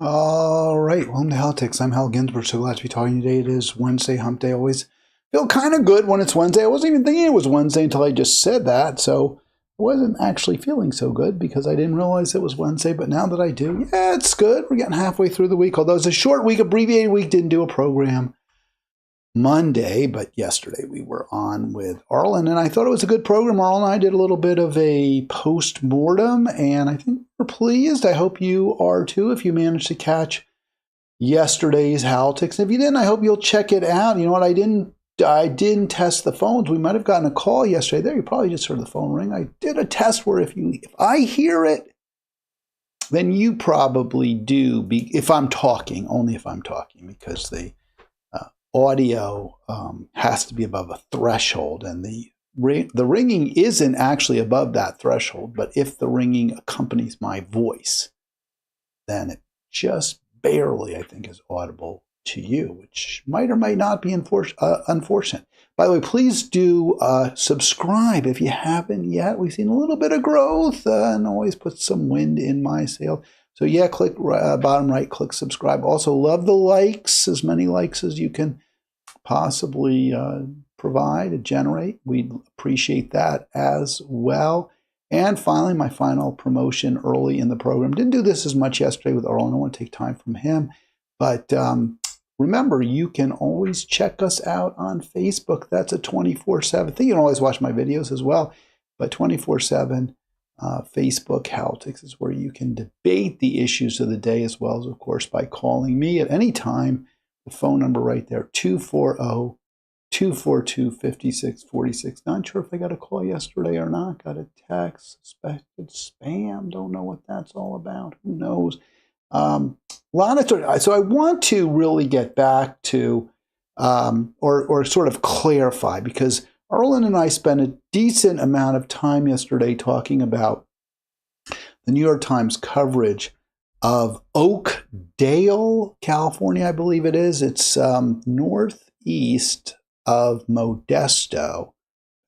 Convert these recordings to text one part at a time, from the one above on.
All right, welcome to Halitics. I'm Hal Ginsberg. So glad to be talking today. It is Wednesday, hump day. Always feel kind of good when it's Wednesday. I wasn't even thinking it was Wednesday until I just said that. So I wasn't actually feeling so good because I didn't realize it was Wednesday. But now that I do, yeah, it's good. We're getting halfway through the week. Although it's a short week, abbreviated week, didn't do a program Monday, but yesterday we were on with Arlen, and I thought it was a good program. Arlen and I did a little bit of a post-mortem, and I think we're pleased. I hope you are too if you managed to catch yesterday's Halitics. If you didn't, I hope you'll check it out. You know what? I didn't test the phones. We might have gotten a call yesterday. There, you probably just heard the phone ring. I did a test where if I hear it, then you probably do. If I'm talking, only if I'm talking, because the audio has to be above a threshold, and the ringing isn't actually above that threshold, but if the ringing accompanies my voice, then it just barely, I think, is audible to you, which might or might not be unfortunate. By the way, please do subscribe if you haven't yet. We've seen a little bit of growth and always put some wind in my sail. So yeah, click bottom right, click subscribe. Also, love the likes, as many likes as you can possibly provide and generate. We'd appreciate that as well. And finally, my final promotion early in the program. Didn't do this as much yesterday with Earl. I don't want to take time from him. But remember, you can always check us out on Facebook. That's a 24/7 thing. You can always watch my videos as well. But 24/7 Facebook Halitics is where you can debate the issues of the day, as well as, of course, by calling me at any time. The phone number right there, 240-242-5646. Not sure if I got a call yesterday or not. Got a text, suspected spam. Don't know what that's all about. Who knows? So I want to really get back to, or sort of clarify, because Arlen and I spent a decent amount of time yesterday talking about the New York Times coverage of Oakdale, California, I believe it is. It's northeast of Modesto,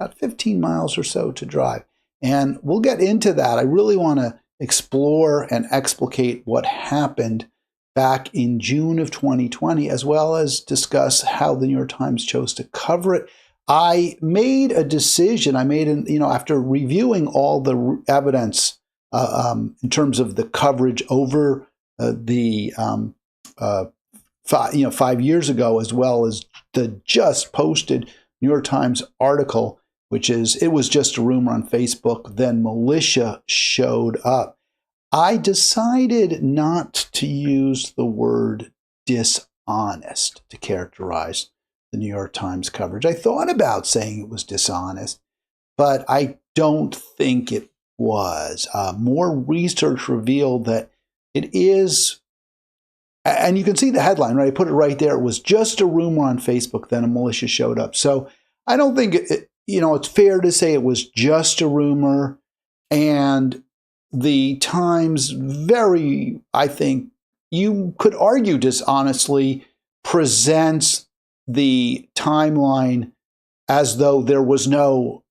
about 15 miles or so to drive. And we'll get into that. I really want to explore and explicate what happened back in June of 2020, as well as discuss how the New York Times chose to cover it. I made a decision. After reviewing all the evidence in terms of the coverage over the 5 years ago, as well as the just posted New York Times article, it was just a rumor on Facebook, then militia showed up. I decided not to use the word dishonest to characterize the New York Times coverage. I thought about saying it was dishonest, but I don't think it was. More research revealed that it is, and you can see the headline, right? I put it right there. It was just a rumor on Facebook, then a militia showed up. So I don't think it's fair to say it was just a rumor. And the Times I think you could argue dishonestly, presents the timeline as though there was no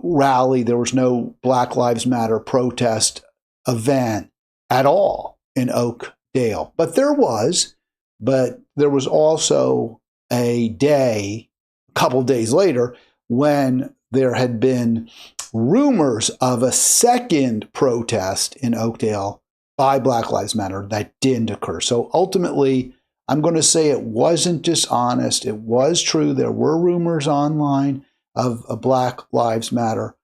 rally, there was no Black Lives Matter protest event at all in Oakdale. But there was also a couple days later, when there had been rumors of a second protest in Oakdale by Black Lives Matter that didn't occur. So ultimately, I'm going to say it wasn't dishonest. It was true. There were rumors online of a Black Lives Matter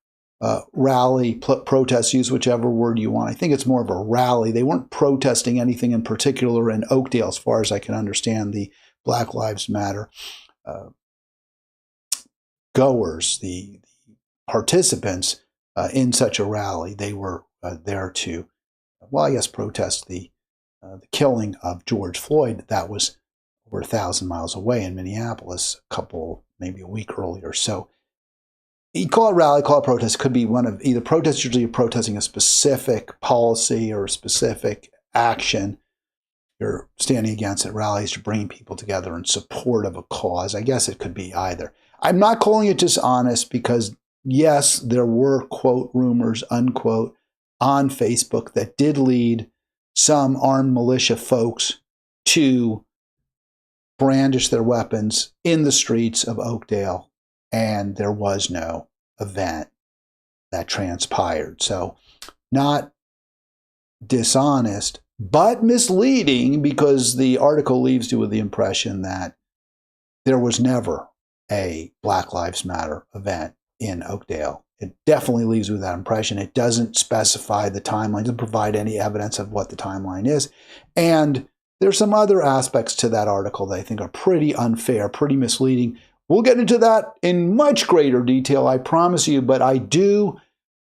rally, protest, use whichever word you want. I think it's more of a rally. They weren't protesting anything in particular in Oakdale, as far as I can understand. The Black Lives Matter goers, the participants in such a rally, they were there to, protest the killing of George Floyd. That was over 1,000 miles away in Minneapolis, maybe a week earlier. So you call it rally, call it protest. It could be one of either protests. Usually you're protesting a specific policy or a specific action. You're standing against it. Rallies, you're bringing people together in support of a cause. I guess it could be either. I'm not calling it dishonest because, yes, there were, quote, rumors, unquote, on Facebook that did lead some armed militia folks to brandish their weapons in the streets of Oakdale, and there was no event that transpired. So not dishonest, but misleading, because the article leaves you with the impression that there was never a Black Lives Matter event in Oakdale. It definitely leaves you with that impression. It doesn't specify the timeline, doesn't provide any evidence of what the timeline is. And there's some other aspects to that article that I think are pretty unfair, pretty misleading. We'll get into that in much greater detail, I promise you, but I do,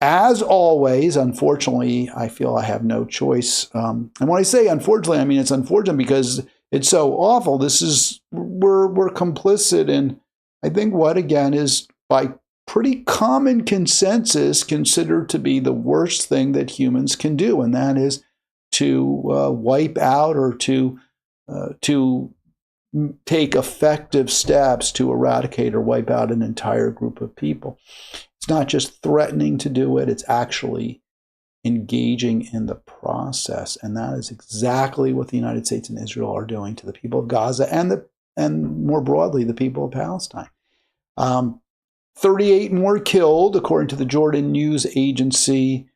as always, unfortunately, I feel I have no choice. And when I say unfortunately, I mean it's unfortunate because it's so awful. We're complicit in, I think, what again is by pretty common consensus considered to be the worst thing that humans can do, and that is to wipe out or to take effective steps to eradicate or wipe out an entire group of people. It's not just threatening to do it, it's actually engaging in the process. And that is exactly what the United States and Israel are doing to the people of Gaza and more broadly, the people of Palestine. 38 more killed, according to the Jordan News Agency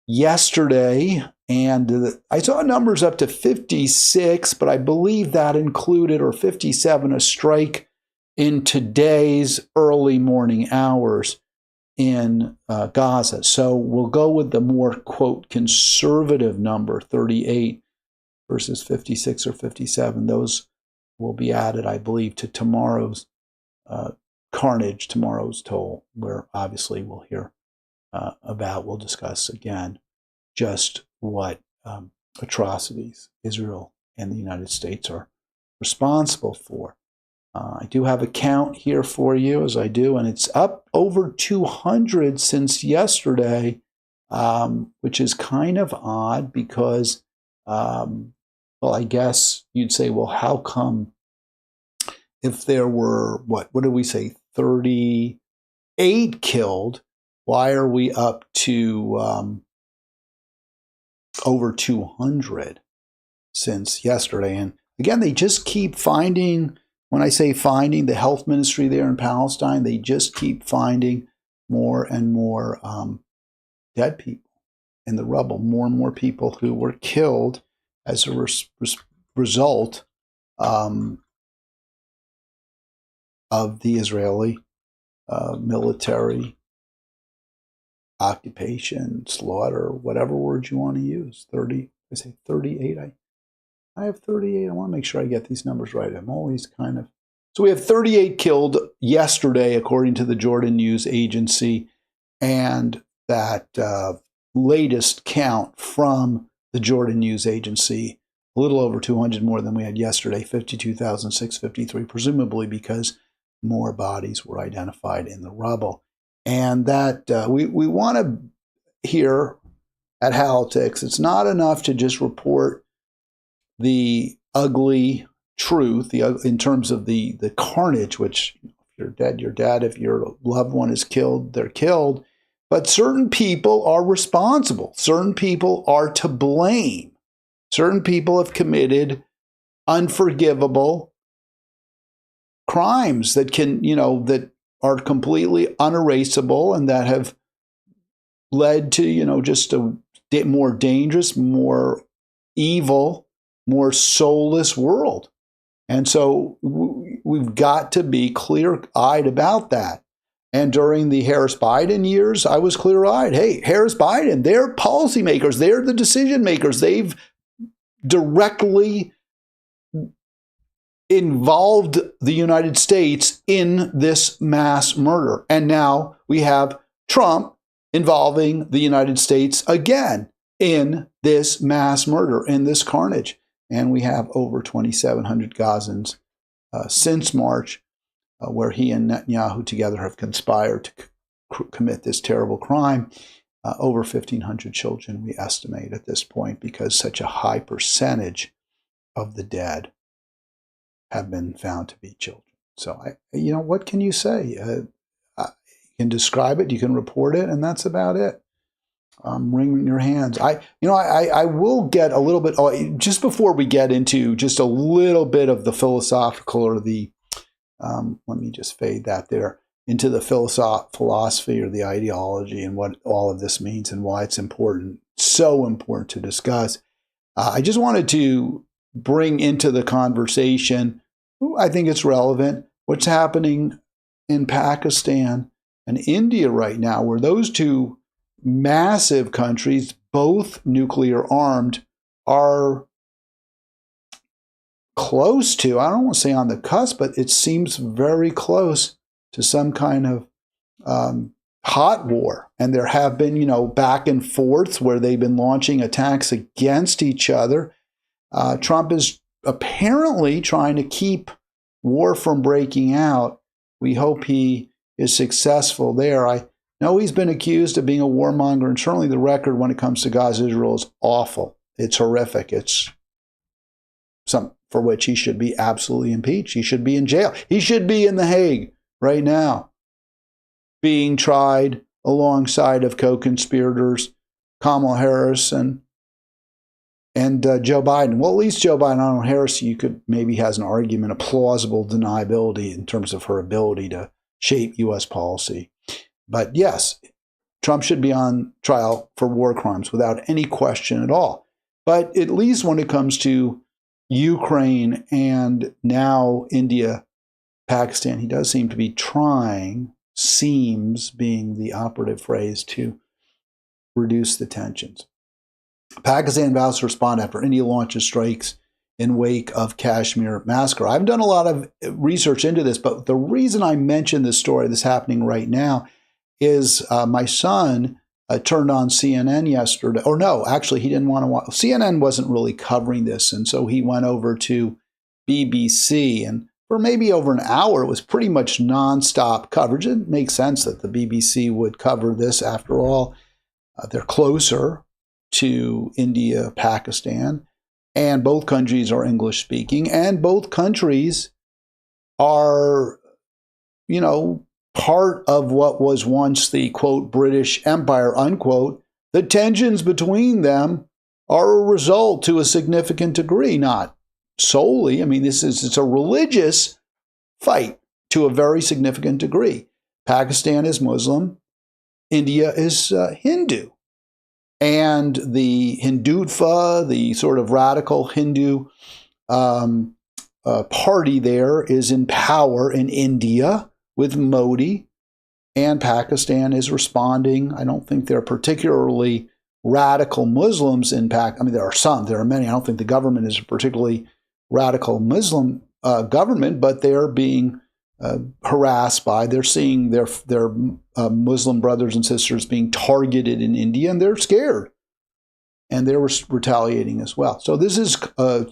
yesterday. And I saw numbers up to 56, but I believe that included, or 57, a strike in today's early morning hours in Gaza. So we'll go with the more, quote, conservative number, 38 versus 56 or 57. Those will be added, I believe, to tomorrow's carnage, tomorrow's toll, where obviously we'll hear we'll discuss again just what atrocities Israel and the United States are responsible for. I do have a count here for you, as I do, and it's up over 200 since yesterday, which is kind of odd because, well, I guess you'd say, well, how come if there were, what did we say, 38 killed, why are we up to over 200 since yesterday? And again, they just keep finding, when I say finding, the health ministry there in Palestine, they just keep finding more and more dead people in the rubble, more and more people who were killed as a result of the Israeli military occupation, slaughter, whatever word you want to use. 30, I say 38. I have 38. I want to make sure I get these numbers right. I'm always kind of... So we have 38 killed yesterday, according to the Jordan News Agency, and that latest count from the Jordan News Agency, a little over 200 more than we had yesterday, 52,653, presumably because more bodies were identified in the rubble. And that we want to hear at Halitics, it's not enough to just report the ugly truth in terms of the carnage, which if you're dead, you're dead. If your loved one is killed, they're killed. But certain people are responsible. Certain people are to blame. Certain people have committed unforgivable crimes that that are completely unerasable and that have led to, just a more dangerous, more evil, more soulless world. And so we've got to be clear-eyed about that. And during the Harris-Biden years, I was clear-eyed. Hey, Harris-Biden, they're policymakers. They're the decision makers. They've directly involved the United States in this mass murder. And now we have Trump involving the United States again in this mass murder, in this carnage. And we have over 2,700 Gazans since March, where he and Netanyahu together have conspired to commit this terrible crime. Over 1,500 children, we estimate at this point, because such a high percentage of the dead have been found to be children. So, what can you say? You can describe it, you can report it, and that's about it. wringing your hands. I will get a little bit, just before we get into just a little bit of the philosophical or the, let me just fade that there, into the philosophy or the ideology and what all of this means and why it's important, so important to discuss. I just wanted to bring into the conversation, I think it's relevant, what's happening in Pakistan and India right now, where those two massive countries, both nuclear armed, are close to, I don't want to say on the cusp, but it seems very close to some kind of hot war. And there have been, back and forths where they've been launching attacks against each other. Trump is apparently trying to keep war from breaking out. We hope he is successful there. I know he's been accused of being a warmonger, and certainly the record when it comes to Gaza, Israel is awful. It's horrific. It's something for which he should be absolutely impeached. He should be in jail. He should be in The Hague right now, being tried alongside of co-conspirators Kamala Harris and Joe Biden. Well, at least Joe Biden. I don't know, Harris, you could maybe has an argument, a plausible deniability in terms of her ability to shape U.S. policy. But yes, Trump should be on trial for war crimes without any question at all. But at least when it comes to Ukraine and now India, Pakistan, he does seem to be trying, seems being the operative phrase, to reduce the tensions. Pakistan vows to respond after India launches strikes in wake of Kashmir massacre. I've done a lot of research into this, but the reason I mention this story that's happening right now is my son turned on CNN yesterday. Or no, actually, he didn't want to watch. CNN wasn't really covering this, and so he went over to BBC, and for maybe over an hour, it was pretty much nonstop coverage. It makes sense that the BBC would cover this. After all, they're closer to India, Pakistan, and both countries are English speaking, and both countries are, part of what was once the, quote, British Empire, unquote. The tensions between them are a result to a significant degree, not solely. I mean, it's a religious fight to a very significant degree. Pakistan is Muslim, India is Hindu. And the Hindutva, the sort of radical Hindu party there, is in power in India with Modi, and Pakistan is responding. I don't think they're particularly radical Muslims in Pakistan. I mean, there are some, there are many. I don't think the government is a particularly radical Muslim government, but they're being harassed by, they're seeing their Muslim brothers and sisters being targeted in India, and they're scared. And they're retaliating as well. So this is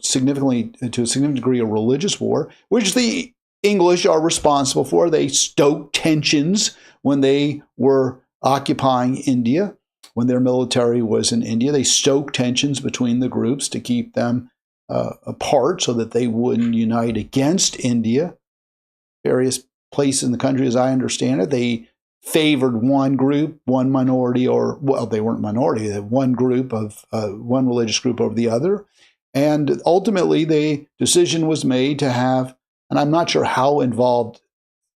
significantly, to a significant degree, a religious war, which the English are responsible for. They stoked tensions when they were occupying India, when their military was in India. They stoked tensions between the groups to keep them apart so that they wouldn't unite against India. Various places in the country, as I understand it, they favored one group, one minority, or, well, they weren't minority, they had one group of one religious group over the other. And ultimately, the decision was made to have, and I'm not sure how involved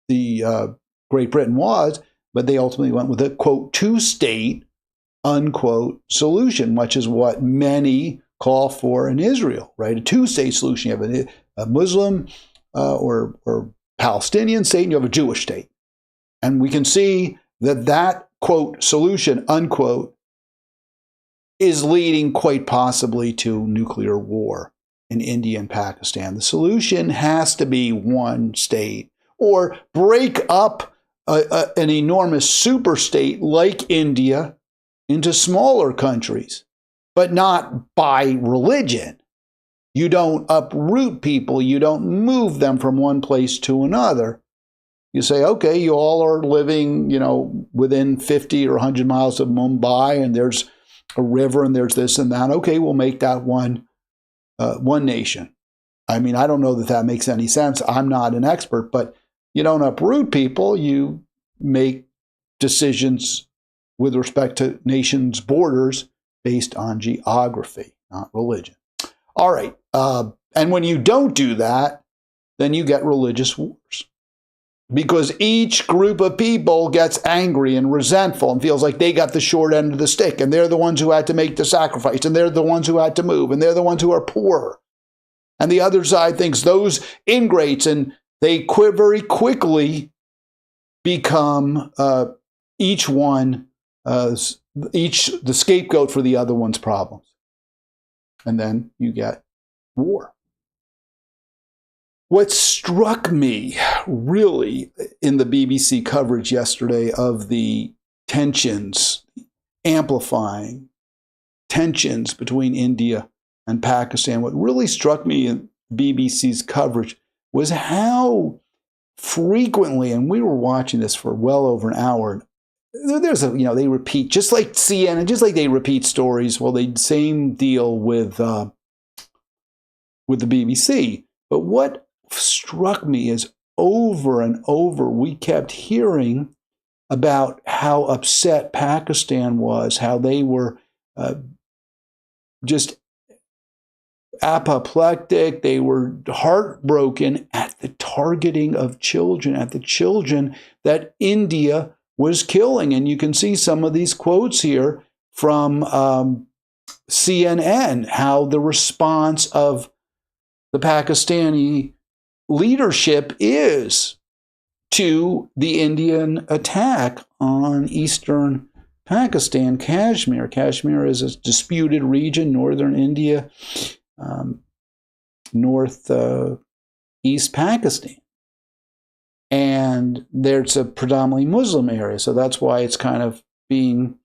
the Great Britain was, but they ultimately went with a, quote, two-state, unquote, solution, which is what many call for in Israel, right? A two-state solution. You have a Muslim or Palestinian state, and you have a Jewish state. And we can see that, quote, solution, unquote, is leading quite possibly to nuclear war in India and Pakistan. The solution has to be one state, or break up an enormous super state like India into smaller countries, but not by religion. You don't uproot people. You don't move them from one place to another. You say, okay, you all are living, within 50 or 100 miles of Mumbai, and there's a river, and there's this and that. Okay, we'll make that one nation. I mean, I don't know that makes any sense. I'm not an expert, but you don't uproot people. You make decisions with respect to nations' borders based on geography, not religion. All right. And when you don't do that, then you get religious wars. Because each group of people gets angry and resentful and feels like they got the short end of the stick, and they're the ones who had to make the sacrifice, and they're the ones who had to move, and they're the ones who are poor. And the other side thinks those ingrates, and they very quickly become each the scapegoat for the other one's problems. And then you get war. What struck me really in the BBC coverage yesterday of the tensions, amplifying tensions between India and Pakistan, what really struck me in BBC's coverage was how frequently, and we were watching this for well over an hour, they repeat, just like CNN, just like they repeat stories, well, they same deal with the BBC. But what struck me is over and over, we kept hearing about how upset Pakistan was, how they were just apoplectic, they were heartbroken at the targeting of children, at the children that India was killing. And you can see some of these quotes here from CNN, how the response of the Pakistani leadership is to the Indian attack on eastern Pakistan, Kashmir. Kashmir is a disputed region, northern India, northeast Pakistan. And there's a predominantly Muslim area, so that's why it's kind of being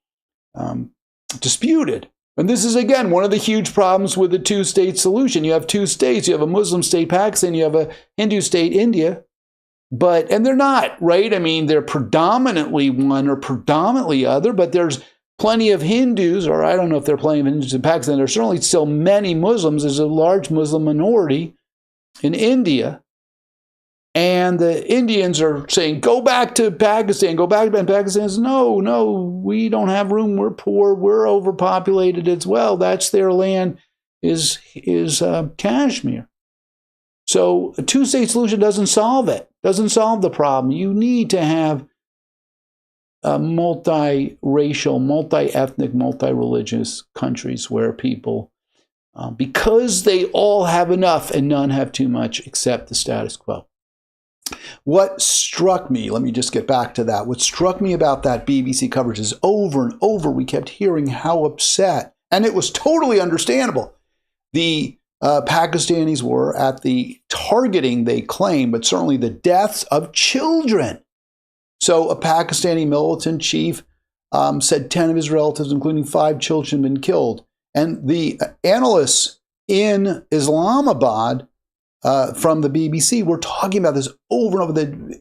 disputed. And this is, again, one of the huge problems with the two-state solution. You have two states. You have a Muslim state, Pakistan. You have a Hindu state, India. And they're not, right? I mean, they're predominantly one or predominantly other, but there's plenty of Hindus, or I don't know if they're plenty of Hindus in Pakistan. There's certainly still many Muslims. There's a large Muslim minority in India. And the Indians are saying, go back to Pakistan, go back. And Pakistan says, no, we don't have room. We're poor. We're overpopulated as well. That's their land, is Kashmir. So a two-state solution doesn't solve it, doesn't solve the problem. You need to have a multi-racial, multi-ethnic, multi-religious countries where people, because they all have enough and none have too much, accept the status quo. What struck me, let me just get back to that. What struck me about that BBC coverage is over and over we kept hearing how upset, and it was totally understandable, the Pakistanis were at the targeting, they claim, but certainly the deaths of children. So a Pakistani militant chief said 10 of his relatives, including 5 children, had been killed. And the analysts in Islamabad from the BBC were talking about this over and over. That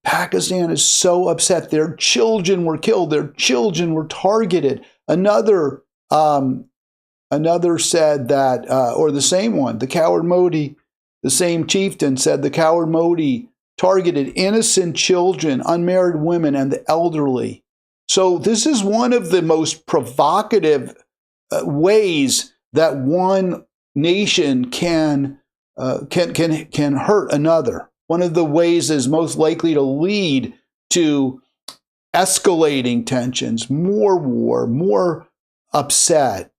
Pakistan is so upset. Their children were killed. Their children were targeted. Another said that, or the same one, the coward Modi, the same chieftain said the coward Modi targeted innocent children, unmarried women, and the elderly. So this is one of the most provocative ways that one nation can hurt another. One of the ways is most likely to lead to escalating tensions, more war, more upset,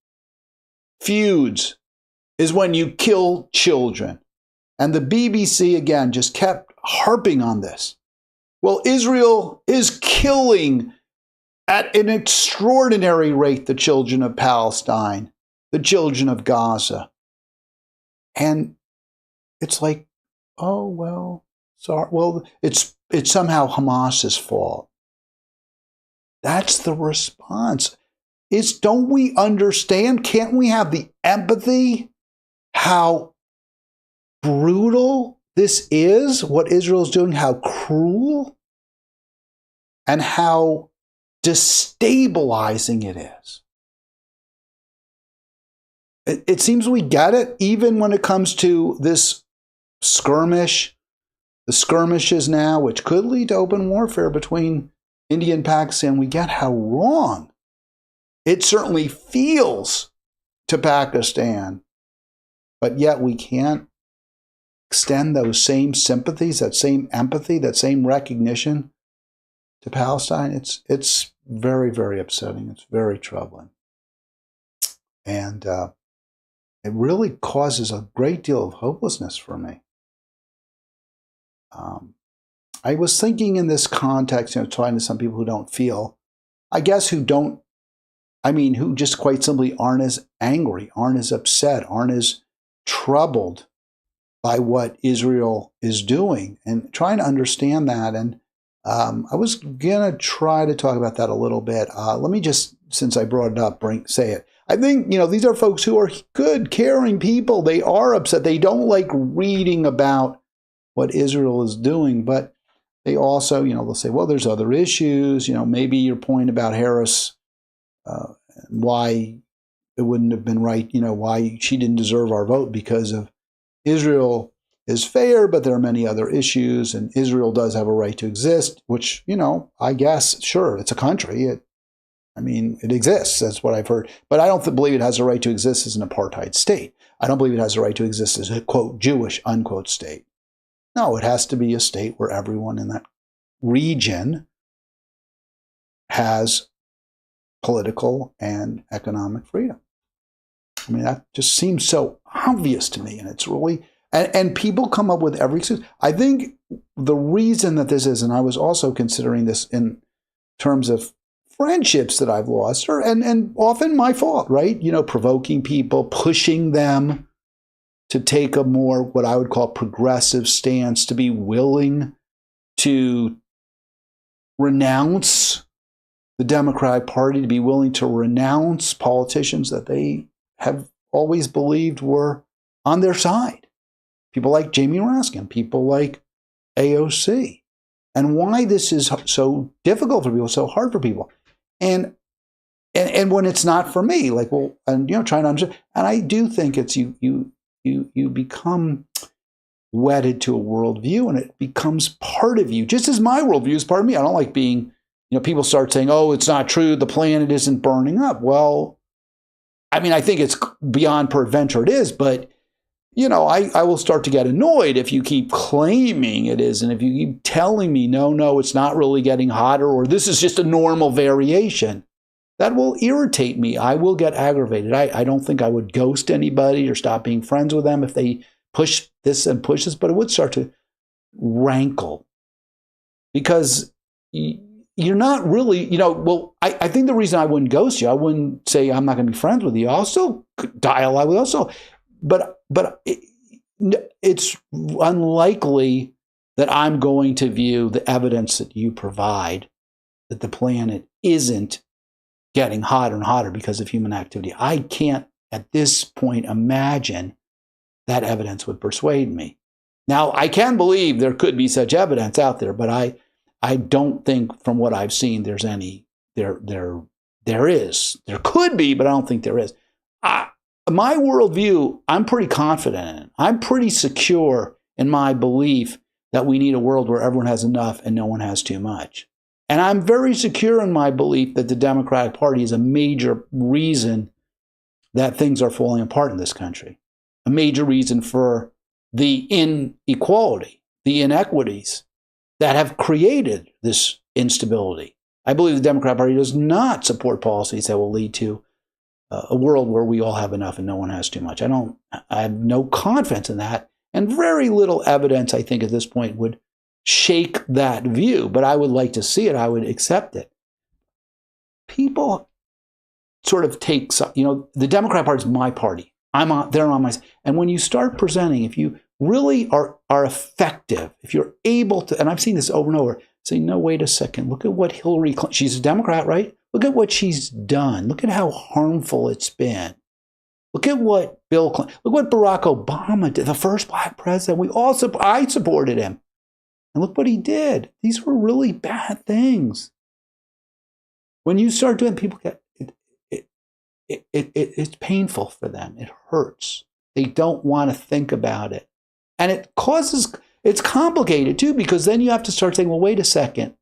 feuds, is when you kill children. And the BBC, again, just kept harping on this. Well, Israel is killing at an extraordinary rate the children of Palestine, the children of Gaza. And it's like, oh, well, sorry. Well, it's somehow Hamas's fault. That's the response. Don't we understand? Can't we have the empathy how brutal this is, what Israel's doing, how cruel, and how destabilizing it is? It seems we get it, even when it comes to this skirmish, the skirmishes now, which could lead to open warfare between India and Pakistan, we get how wrong it certainly feels to Pakistan, but yet we can't extend those same sympathies, that same empathy, that same recognition to Palestine. It's very, very upsetting. It's very troubling. And it really causes a great deal of hopelessness for me. I was thinking in this context, talking to some people who don't feel, I guess who just quite simply aren't as angry, aren't as upset, aren't as troubled by what Israel is doing, and trying to understand that. And I was going to try to talk about that a little bit. Let me just, since I brought it up, say it. I think, these are folks who are good, caring people. They are upset. They don't like reading about what Israel is doing, but they also, they'll say, well, there's other issues. Maybe your point about Harris, why it wouldn't have been right, why she didn't deserve our vote because of Israel is fair, but there are many other issues, and Israel does have a right to exist, which, I guess, sure, it's a country. It exists. That's what I've heard. But I don't believe it has a right to exist as an apartheid state. I don't believe it has a right to exist as a, quote, Jewish, unquote, state. No, it has to be a state where everyone in that region has political and economic freedom. That just seems so obvious to me, and it's really, and people come up with every excuse. I think the reason that this is, and I was also considering this in terms of friendships that I've lost, and often my fault, right? Provoking people, pushing them to take a more, what I would call, progressive stance, to be willing to renounce the Democratic Party, to be willing to renounce politicians that they have always believed were on their side. People like Jamie Raskin, people like AOC. And why this is so difficult for people, so hard for people. And when it's not for me, trying to understand. And I do think it's you become wedded to a worldview, and it becomes part of you, just as my worldview is part of me. I don't like being, people start saying, oh, it's not true, the planet isn't burning up. Well, I think it's beyond peradventure it is, but, I will start to get annoyed if you keep claiming it is, and if you keep telling me, no, it's not really getting hotter, or this is just a normal variation. That will irritate me. I will get aggravated. I don't think I would ghost anybody or stop being friends with them if they push this and push this, but it would start to rankle. Because you're not really, I think the reason I wouldn't ghost you, I wouldn't say I'm not going to be friends with you. I'll still dialogue with you also. But it's unlikely that I'm going to view the evidence that you provide that the planet isn't getting hotter and hotter because of human activity. I can't, at this point, imagine that evidence would persuade me. Now, I can believe there could be such evidence out there, but I don't think from what I've seen there's any, there is. There could be, but I don't think there is. My worldview, I'm pretty confident in. I'm pretty secure in my belief that we need a world where everyone has enough and no one has too much. And I'm very secure in my belief that the Democratic Party is a major reason that things are falling apart in this country. A major reason for the inequality, the inequities that have created this instability. I believe the Democratic Party does not support policies that will lead to a world where we all have enough and no one has too much. I have no confidence in that, and very little evidence, I think, at this point would shake that view, but I would like to see it. I would accept it. People sort of take, the Democratic Party is my party. They're on my side. And when you start presenting, if you really are effective, if you're able to, and I've seen this over and over, say, no, wait a second, look at what Hillary Clinton, she's a Democrat, right? Look at what she's done. Look at how harmful it's been. Look at what Bill Clinton, look what Barack Obama did, the first black president. I supported him. And look what he did. These were really bad things. When you start doing, people get, it's painful for them. It hurts. They don't want to think about it. And it's complicated too, because then you have to start saying, well, wait a second.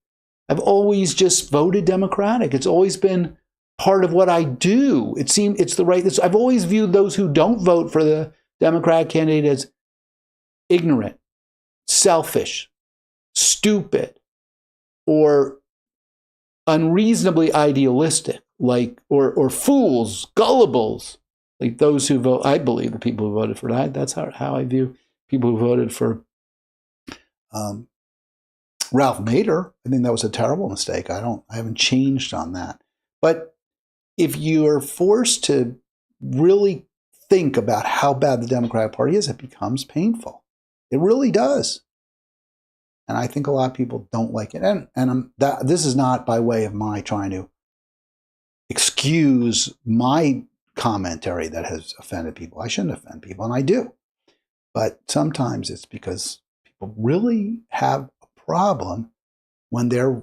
I've always just voted Democratic. It's always been part of what I do. It seems it's the right. I've always viewed those who don't vote for the Democratic candidate as ignorant, selfish, stupid, or unreasonably idealistic, like or fools, gullibles, like those who vote. I believe the people who voted for that. That's how I view people who voted for Ralph Nader. I think that was a terrible mistake. I haven't changed on that. But if you are forced to really think about how bad the Democratic Party is, it becomes painful. It really does. And I think a lot of people don't like it. And this is not by way of my trying to excuse my commentary that has offended people. I shouldn't offend people, and I do. But sometimes it's because people really have a problem when their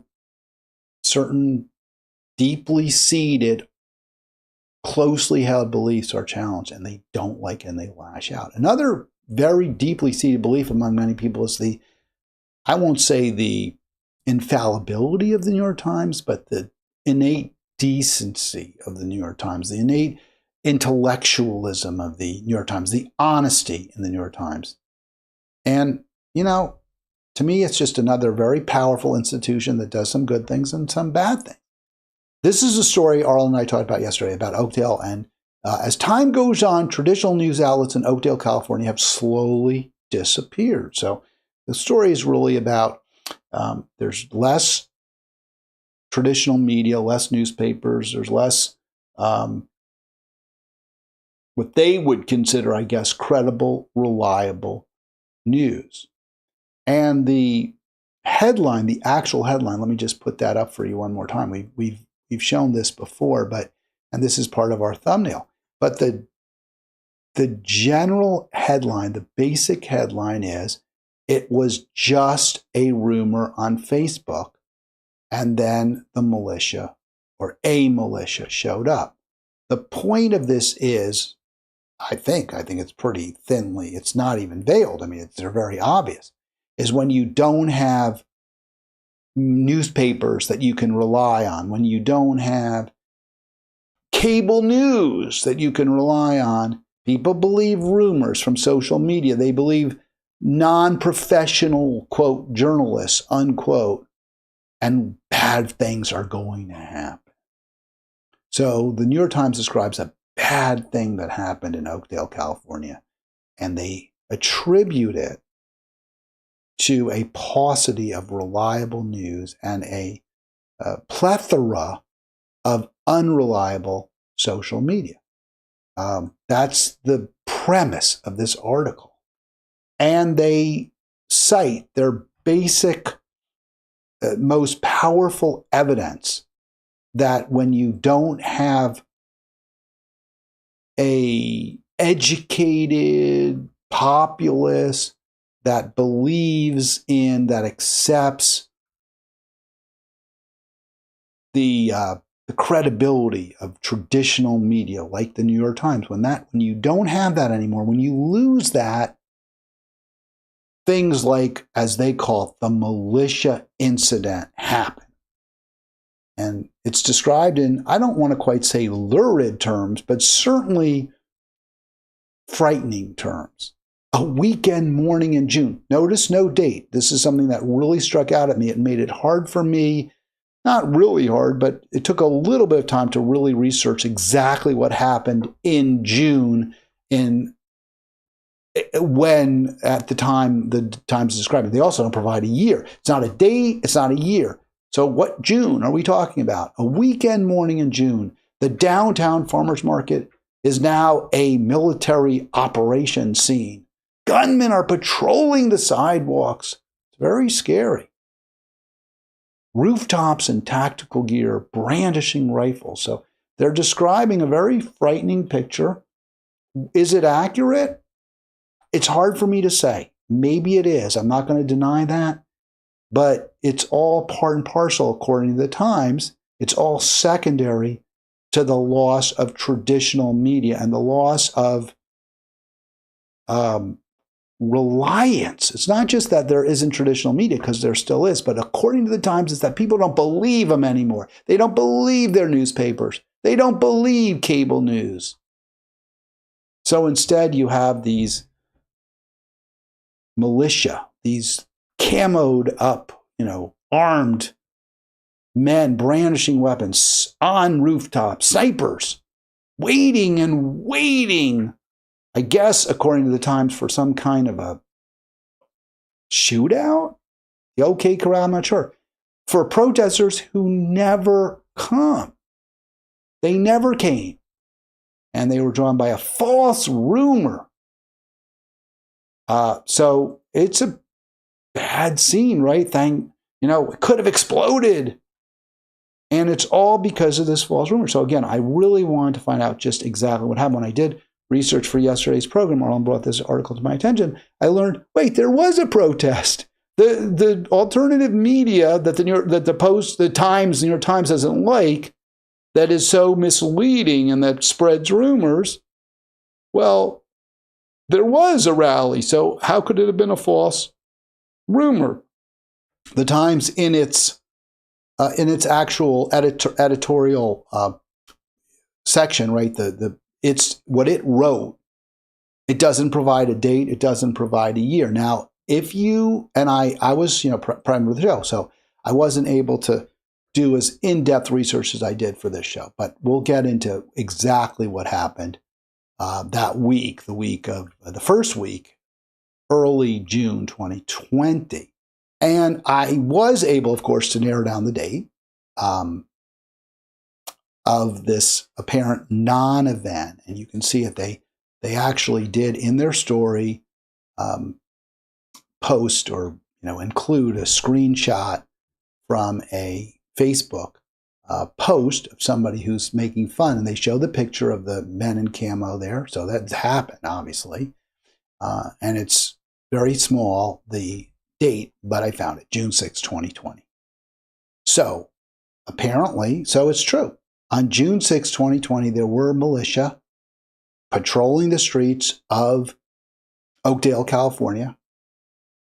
certain deeply seated, closely held beliefs are challenged, and they don't like it and they lash out. Another very deeply seated belief among many people is I won't say the infallibility of the New York Times, but the innate decency of the New York Times, the innate intellectualism of the New York Times, the honesty in the New York Times. And, to me, it's just another very powerful institution that does some good things and some bad things. This is a story Arlen and I talked about yesterday about Oakdale. And as time goes on, traditional news outlets in Oakdale, California have slowly disappeared. So the story is really about there's less traditional media, less newspapers, there's less what they would consider, I guess, credible, reliable news. And the headline, the actual headline, let me just put that up for you one more time. We've shown this before, and this is part of our thumbnail. But the general headline, the basic headline is, it was just a rumor on Facebook, and then the militia or a militia showed up. The point of this is, I think it's pretty thinly, it's not even veiled. I mean, they're very obvious, is when you don't have newspapers that you can rely on, when you don't have cable news that you can rely on, people believe rumors from social media. They believe non-professional, quote, journalists, unquote, and bad things are going to happen. So the New York Times describes a bad thing that happened in Oakdale, California, and they attribute it to a paucity of reliable news and a plethora of unreliable social media. That's the premise of this article. And they cite their basic, most powerful evidence that when you don't have a educated populace that believes in, that accepts the credibility of traditional media like the New York Times, when you don't have that anymore, when you lose that, things like, as they call it, the militia incident happen. And it's described in, I don't want to quite say lurid terms, but certainly frightening terms. A weekend morning in June. Notice no date. This is something that really struck out at me. It made it hard for me, not really hard, but it took a little bit of time to really research exactly what happened in June when, at the time, the Times is describing. They also don't provide a year. It's not a day, it's not a year. So what June are we talking about? A weekend morning in June. The downtown farmers market is now a military operation scene. Gunmen are patrolling the sidewalks. It's very scary. Rooftops in tactical gear, brandishing rifles. So they're describing a very frightening picture. Is it accurate? It's hard for me to say. Maybe it is. I'm not going to deny that. But it's all part and parcel, according to the Times. It's all secondary to the loss of traditional media and the loss of reliance. It's not just that there isn't traditional media, because there still is, but according to the Times, it's that people don't believe them anymore. They don't believe their newspapers. They don't believe cable news. So instead, you have these militia, these camoed up, armed men brandishing weapons on rooftops, snipers, waiting and waiting, I guess, according to the Times, for some kind of a shootout? The OK Corral, I'm not sure. For protesters who never come. They never came. And they were drawn by a false rumor. So it's a bad scene, right? It could have exploded. And it's all because of this false rumor. So again, I really wanted to find out just exactly what happened. When I did research for yesterday's program, Arlen brought this article to my attention, I learned, wait, there was a protest. The alternative media that the Times, the New York Times doesn't like, that is so misleading and that spreads rumors, well, there was a rally. So how could it have been a false rumor? The Times, in its actual editorial section, right? It's what it wrote. It doesn't provide a date. It doesn't provide a year. Now, if you and I was primed with the show, so I wasn't able to do as in-depth research as I did for this show. But we'll get into exactly what happened that week, the first week, early June 2020. And I was able, of course, to narrow down the date of this apparent non-event. And you can see it. They actually did, in their story, post or include a screenshot from a Facebook post of somebody who's making fun. And they show the picture of the men in camo there. So that's happened, obviously. And it's very small, the date, but I found it, June 6, 2020. So apparently, it's true. On June 6, 2020, there were militia patrolling the streets of Oakdale, California,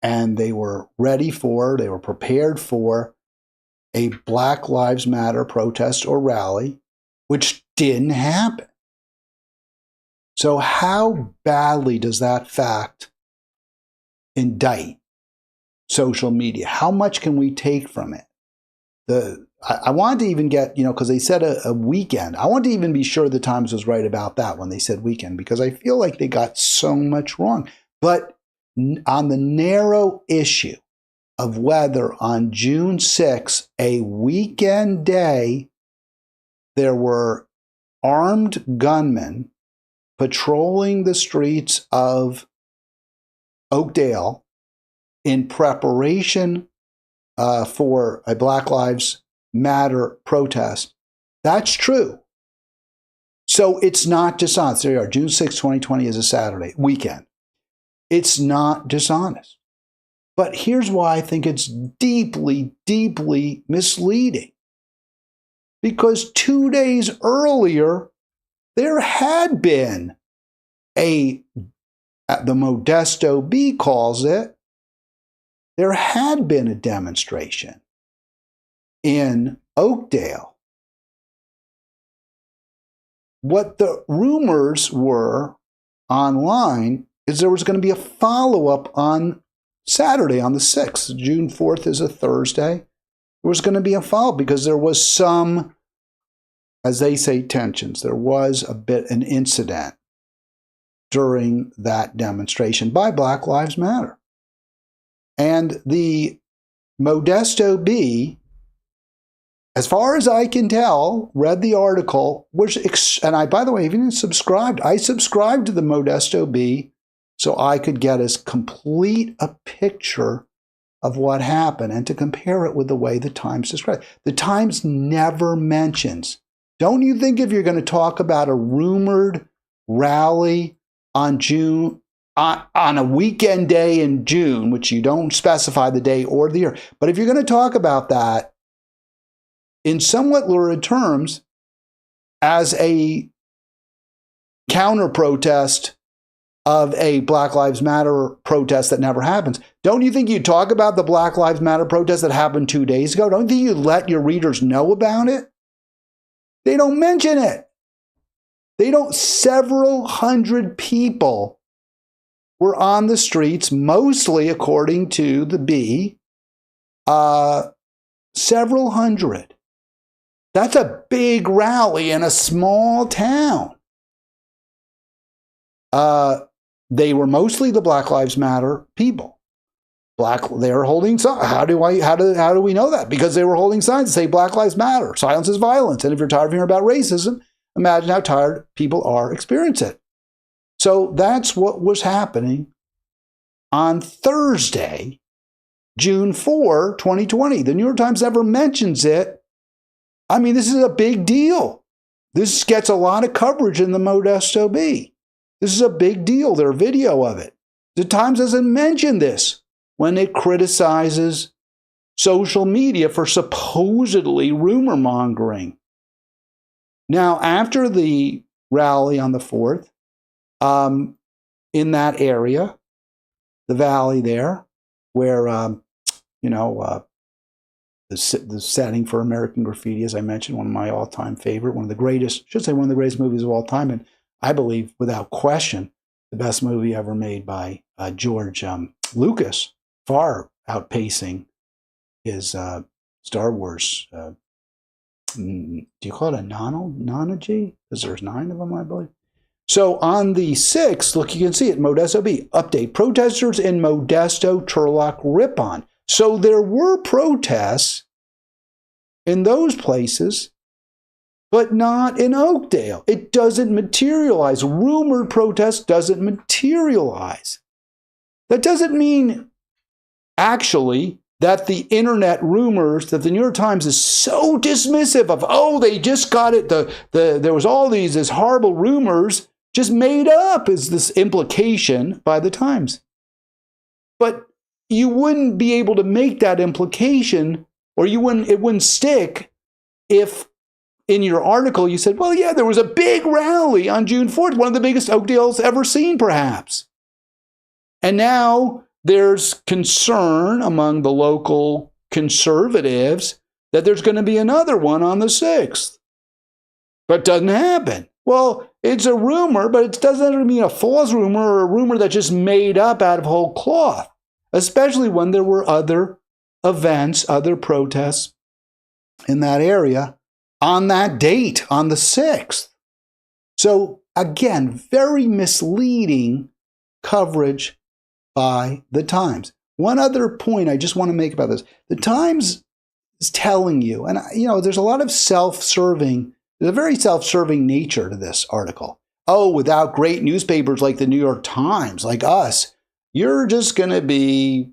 and they were prepared for a Black Lives Matter protest or rally, which didn't happen. So how badly does that fact indict social media? How much can we take from it? I wanted to even get, because they said a weekend. I wanted to even be sure the Times was right about that when they said weekend, because I feel like they got so much wrong. But on the narrow issue of whether on June 6, a weekend day, there were armed gunmen patrolling the streets of Oakdale in preparation for a Black Lives Matter protest, that's true. So it's not dishonest. There you are. June 6, 2020 is a Saturday weekend. It's not dishonest. But here's why I think it's deeply, deeply misleading. Because 2 days earlier, there had been the Modesto Bee calls it, there had been a demonstration in Oakdale. What the rumors were online is there was going to be a follow-up on Saturday, on the 6th. June 4th is a Thursday. There was going to be a follow-up because there was some, as they say, tensions. There was an incident during that demonstration by Black Lives Matter. And the Modesto Bee, as far as I can tell, read the article, and I, by the way, even subscribed. I subscribed to the Modesto Bee so I could get as complete a picture of what happened and to compare it with the way the Times described it. The Times never mentions, don't you think if you're going to talk about a rumored rally on a weekend day in June, which you don't specify the day or the year, but if you're going to talk about that in somewhat lurid terms as a counter-protest of a Black Lives Matter protest that never happens. Don't you think you talk about the Black Lives Matter protest that happened 2 days ago? Don't you think you let your readers know about it? They don't mention it. They don't. Several hundred people were on the streets, mostly according to the B, several hundred. That's a big rally in a small town. They were mostly the Black Lives Matter people. They were holding signs. How do we know that? Because they were holding signs that say Black Lives Matter. Silence is violence. And if you're tired of hearing about racism, imagine how tired people are experiencing it. So that's what was happening on Thursday, June 4, 2020. The New York Times never mentions it. I mean, this is a big deal. This gets a lot of coverage in the Modesto Bee. This is a big deal. There's video of it. The Times doesn't mention this when it criticizes social media for supposedly rumor mongering. Now, after the rally on the 4th, in that area, the valley there, where, the setting for American Graffiti, as I mentioned, one of my all-time favorite, one of the greatest movies of all time, and I believe, without question, the best movie ever made by George Lucas, far outpacing his Star Wars. Do you call it a nonology? Because there's 9 of them, I believe. So on the 6th, look, you can see it, Modesto Bee. Update, protesters in Modesto Turlock Ripon. So there were protests in those places, but not in Oakdale. It doesn't materialize. Rumored protest doesn't materialize. That doesn't mean, actually, that the internet rumors that the New York Times is so dismissive of, oh, they just got it, there was all these horrible rumors just made up, is this implication by the Times. But you wouldn't be able to make that implication, or it wouldn't stick if in your article you said, well, yeah, there was a big rally on June 4th, one of the biggest Oakdale's ever seen, perhaps. And now there's concern among the local conservatives that there's going to be another one on the 6th. But it doesn't happen. Well, it's a rumor, but it doesn't mean a false rumor or a rumor that's just made up out of whole cloth, especially when there were other events, other protests in that area on that date, on the 6th. So again, very misleading coverage by the Times. One other point I just want to make about this. The Times is telling you, and there's a lot of there's a very self-serving nature to this article. Oh, without great newspapers like the New York Times, like us, you're just going to be,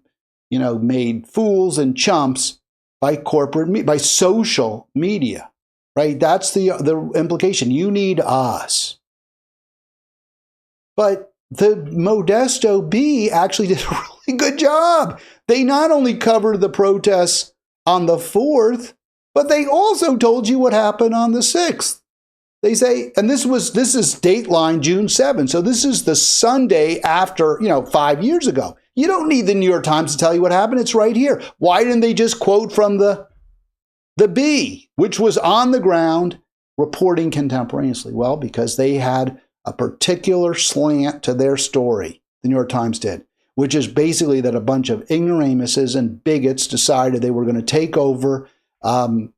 made fools and chumps by by social media, right? That's the implication. You need us. But the Modesto Bee actually did a really good job. They not only covered the protests on the 4th, but they also told you what happened on the 6th. They say, and this is Dateline June 7. So this is the Sunday after, 5 years ago. You don't need the New York Times to tell you what happened. It's right here. Why didn't they just quote from the Bee, which was on the ground reporting contemporaneously? Well, because they had a particular slant to their story, the New York Times did, which is basically that a bunch of ignoramuses and bigots decided they were going to take over the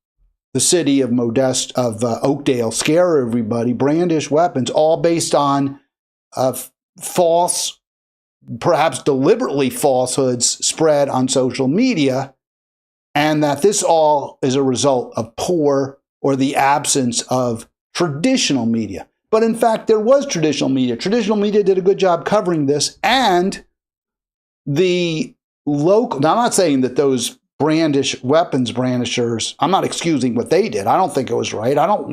city of Oakdale, scare everybody, brandish weapons, all based on false, perhaps deliberately falsehoods spread on social media, and that this all is a result of poor or the absence of traditional media. But in fact, there was traditional media. Traditional media did a good job covering this, and the local, now I'm not saying that those weapons brandishers, I'm not excusing what they did. I don't think it was right. I don't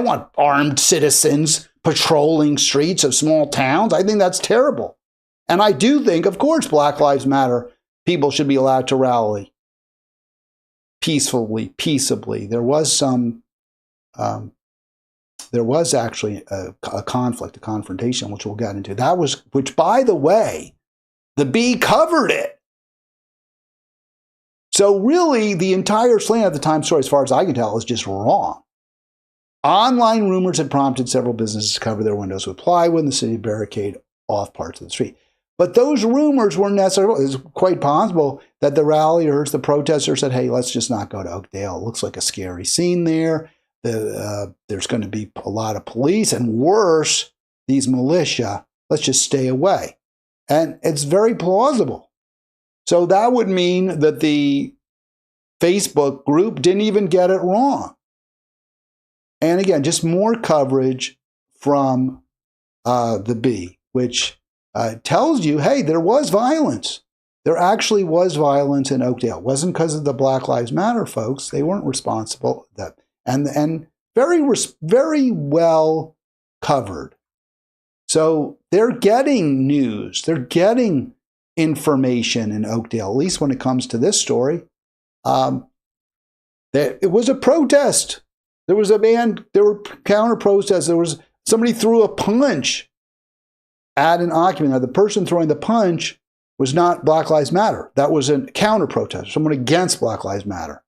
want armed citizens patrolling streets of small towns. I think that's terrible. And I do think, of course, Black Lives Matter people should be allowed to rally peaceably. There was some there was actually a conflict, a confrontation, which we'll get into. Which, by the way, the Bee covered it. So really, the entire slant of the Times story, as far as I can tell, is just wrong. Online rumors had prompted several businesses to cover their windows with plywood in the city, barricade off parts of the street. But those rumors weren't necessarily. It's quite possible that the ralliers, the protesters said, hey, let's just not go to Oakdale. It looks like a scary scene there. There's going to be a lot of police, and worse, these militia. Let's just stay away. And it's very plausible. So that would mean that the Facebook group didn't even get it wrong. And again, just more coverage from the Bee, which tells you, hey, there was violence. There actually was violence in Oakdale. It wasn't because of the Black Lives Matter folks. They weren't responsible. And very well covered. So they're getting news. They're getting information in Oakdale, at least when it comes to this story. It was a protest. There was there were counter protests. Somebody threw a punch at an occupant. Now, the person throwing the punch was not Black Lives Matter. That was a counter protest, someone against Black Lives Matter.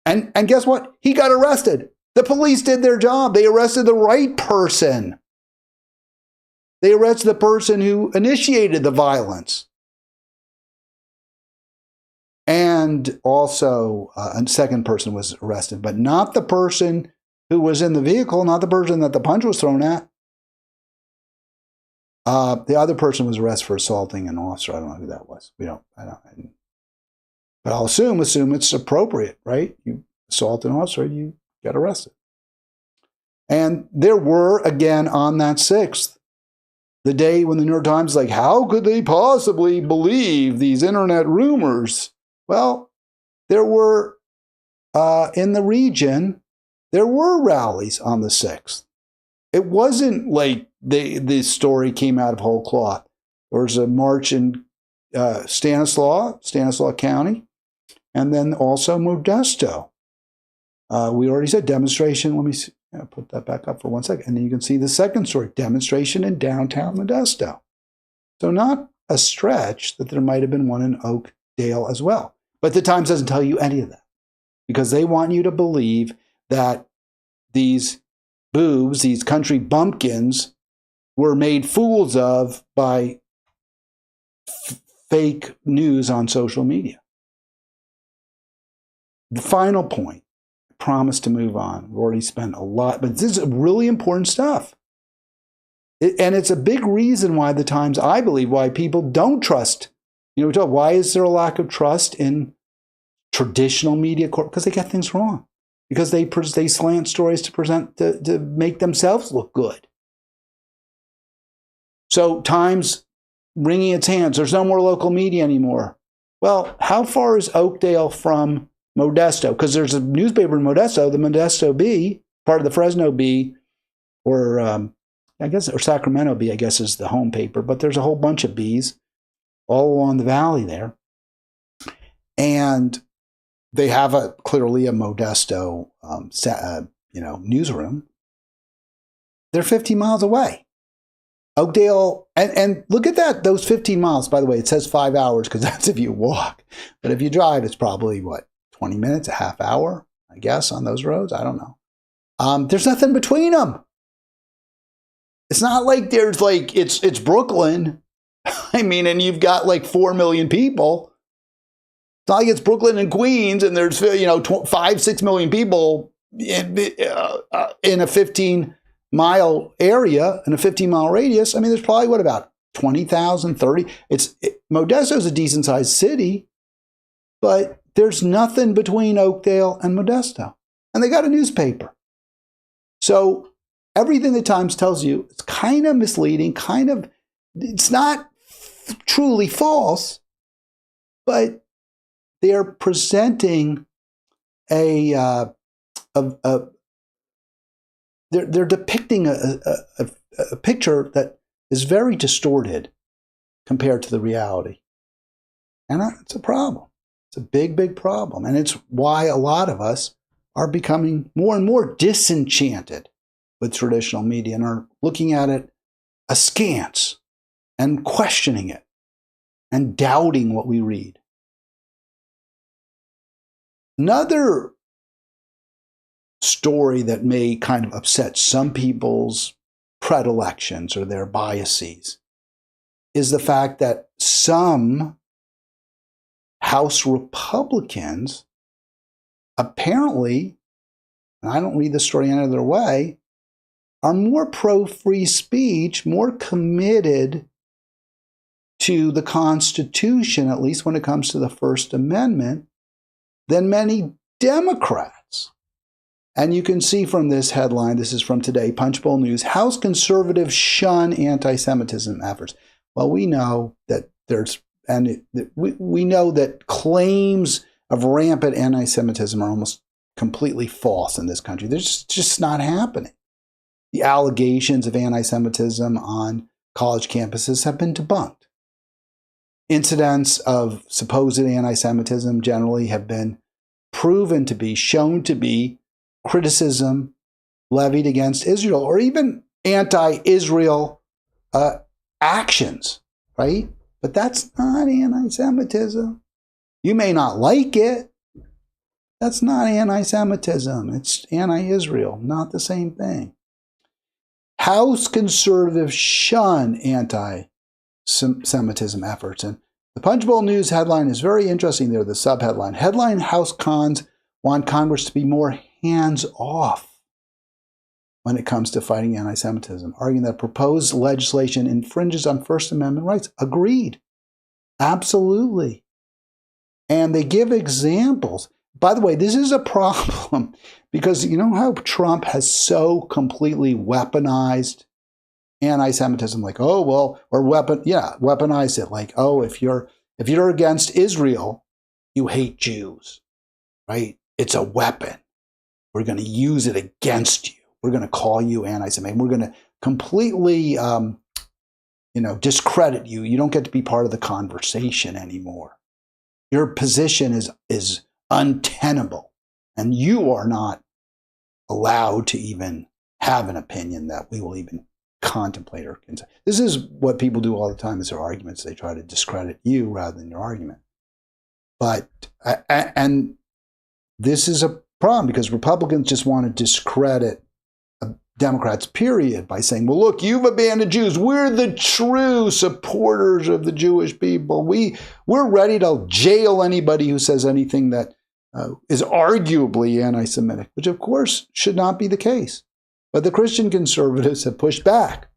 And guess what? He got arrested. The police did their job. They arrested the right person. They arrested the person who initiated the violence. And also, a second person was arrested, but not the person who was in the vehicle, not the person that the punch was thrown at. The other person was arrested for assaulting an officer. I don't know who that was. But I'll assume it's appropriate, right? You assault an officer, you get arrested. And there were, again, on that 6th, the day when the New York Times is like, how could they possibly believe these internet rumors? Well, there were, in the region, there were rallies on the 6th. It wasn't like the story came out of whole cloth. There was a march in Stanislaus County, and then also Modesto. We already said demonstration. Let me see. Put that back up for 1 second. And then you can see the second story, demonstration in downtown Modesto. So not a stretch that there might have been one in Oakdale as well. But the Times doesn't tell you any of that because they want you to believe that these boobs, these country bumpkins, were made fools of by fake news on social media. The final point, I promise to move on. We've already spent a lot, but this is really important stuff. And it's a big reason why the Times, I believe, why people don't trust. We talk, why is there a lack of trust in traditional media? Because they get things wrong. Because they slant stories to make themselves look good. So Times wringing its hands. There's no more local media anymore. Well, how far is Oakdale from Modesto? Because there's a newspaper in Modesto, the Modesto Bee, part of the Fresno Bee, or Sacramento Bee, I guess is the home paper. But there's a whole bunch of bees all along the valley there. And they have clearly a Modesto, newsroom. They're 15 miles away. Oakdale, and look at that, those 15 miles, by the way, it says 5 hours because that's if you walk. But if you drive, it's probably, 20 minutes, a half hour, I guess, on those roads? I don't know. There's nothing between them. It's not like it's Brooklyn. I mean, and you've got 4 million people. It's not like it's Brooklyn and Queens and there's 5-6 million people in a 15-mile area, in a 15-mile radius. I mean, there's probably about 20,000, 30. Modesto is a decent-sized city, but there's nothing between Oakdale and Modesto. And they got a newspaper. So everything the Times tells you is kind of misleading, it's not truly false, but they're presenting they're depicting a picture that is very distorted compared to the reality. And it's a problem. It's a big, big problem. And it's why a lot of us are becoming more and more disenchanted with traditional media and are looking at it askance and questioning it and doubting what we read. Another story that may kind of upset some people's predilections or their biases is the fact that some House Republicans apparently, and I don't read the story any other way, are more pro-free speech, more committed to the Constitution, at least when it comes to the First Amendment, than many Democrats. And you can see from this headline, this is from today, Punchbowl News, House conservatives shun anti-Semitism efforts. Well, we know that we know that claims of rampant anti-Semitism are almost completely false in this country. They're just not happening. The allegations of anti-Semitism on college campuses have been debunked. Incidents of supposed anti-Semitism generally have been shown to be criticism levied against Israel or even anti-Israel actions, right? But that's not anti-Semitism. You may not like it. That's not anti-Semitism. It's anti-Israel, not the same thing. House conservatives shun anti-Semitism efforts. And the Punchbowl News headline is very interesting there, the subheadline. Headline, House cons want Congress to be more hands-off when it comes to fighting anti-Semitism, arguing that proposed legislation infringes on First Amendment rights. Agreed. Absolutely. And they give examples. By the way, this is a problem because you know how Trump has so completely weaponized anti-Semitism, like, oh, well, or weaponized it, like, oh, if you're against Israel, you hate Jews, right? It's a weapon. We're going to use it against you. We're going to call you anti-Semitic. We're going to completely, discredit you. You don't get to be part of the conversation anymore. Your position is untenable, and you are not allowed to even have an opinion that we will even contemplate or consider. This is what people do all the time as their arguments. They try to discredit you rather than your argument. And this is a problem because Republicans just want to discredit Democrats, period, by saying, well, look, you've abandoned Jews. We're the true supporters of the Jewish people. We're ready to jail anybody who says anything that is arguably anti-Semitic, which of course should not be the case. But the Christian conservatives have pushed back,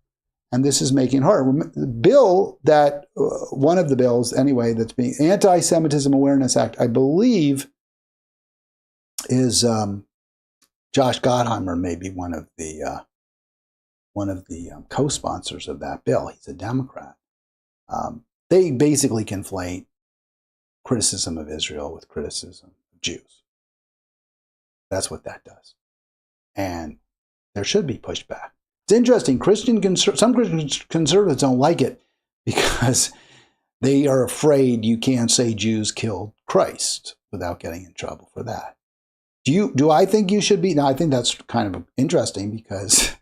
and this is making it hard. The bill that, one of the bills anyway, that's being Anti-Semitism Awareness Act, I believe, is Josh Gottheimer, maybe one of the co-sponsors of that bill. He's a Democrat. They basically conflate criticism of Israel with criticism of Jews. That's what that does. And there should be pushback. It's interesting. Some Christian conservatives don't like it because they are afraid you can't say Jews killed Christ without getting in trouble for that. Do I think you should be? Now, I think that's kind of interesting because,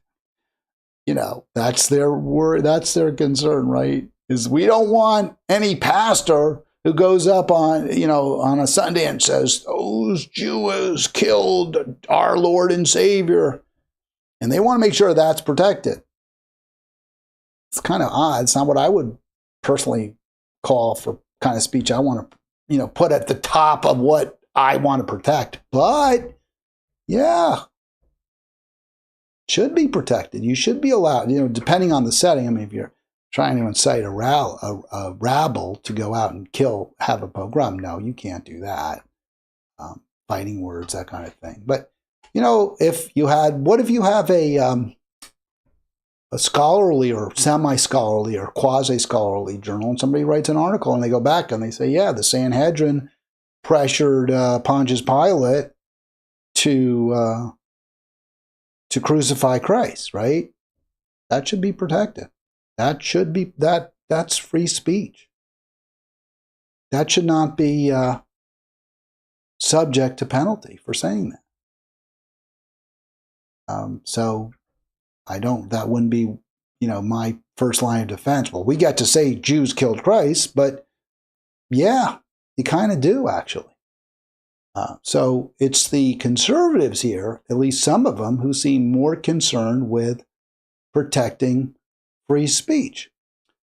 that's their word, that's their concern, right? Is we don't want any pastor who goes up on a Sunday and says, those Jews killed our Lord and Savior. And they want to make sure that's protected. It's kind of odd. It's not what I would personally call for kind of speech I want to, put at the top of what I want to protect. But, yeah, should be protected. You should be allowed, depending on the setting. I mean, if you're trying to incite a rabble to go out and have a pogrom, no, you can't do that. Fighting words, that kind of thing. But, what if you have a scholarly or semi-scholarly or quasi-scholarly journal and somebody writes an article and they go back and they say, yeah, the Sanhedrin pressured Pontius Pilate to crucify Christ, right? That should be protected. That's free speech. That should not be subject to penalty for saying that. So that wouldn't be, my first line of defense. Well, we get to say Jews killed Christ, but yeah, you kind of do, actually. So it's the conservatives here, at least some of them, who seem more concerned with protecting free speech.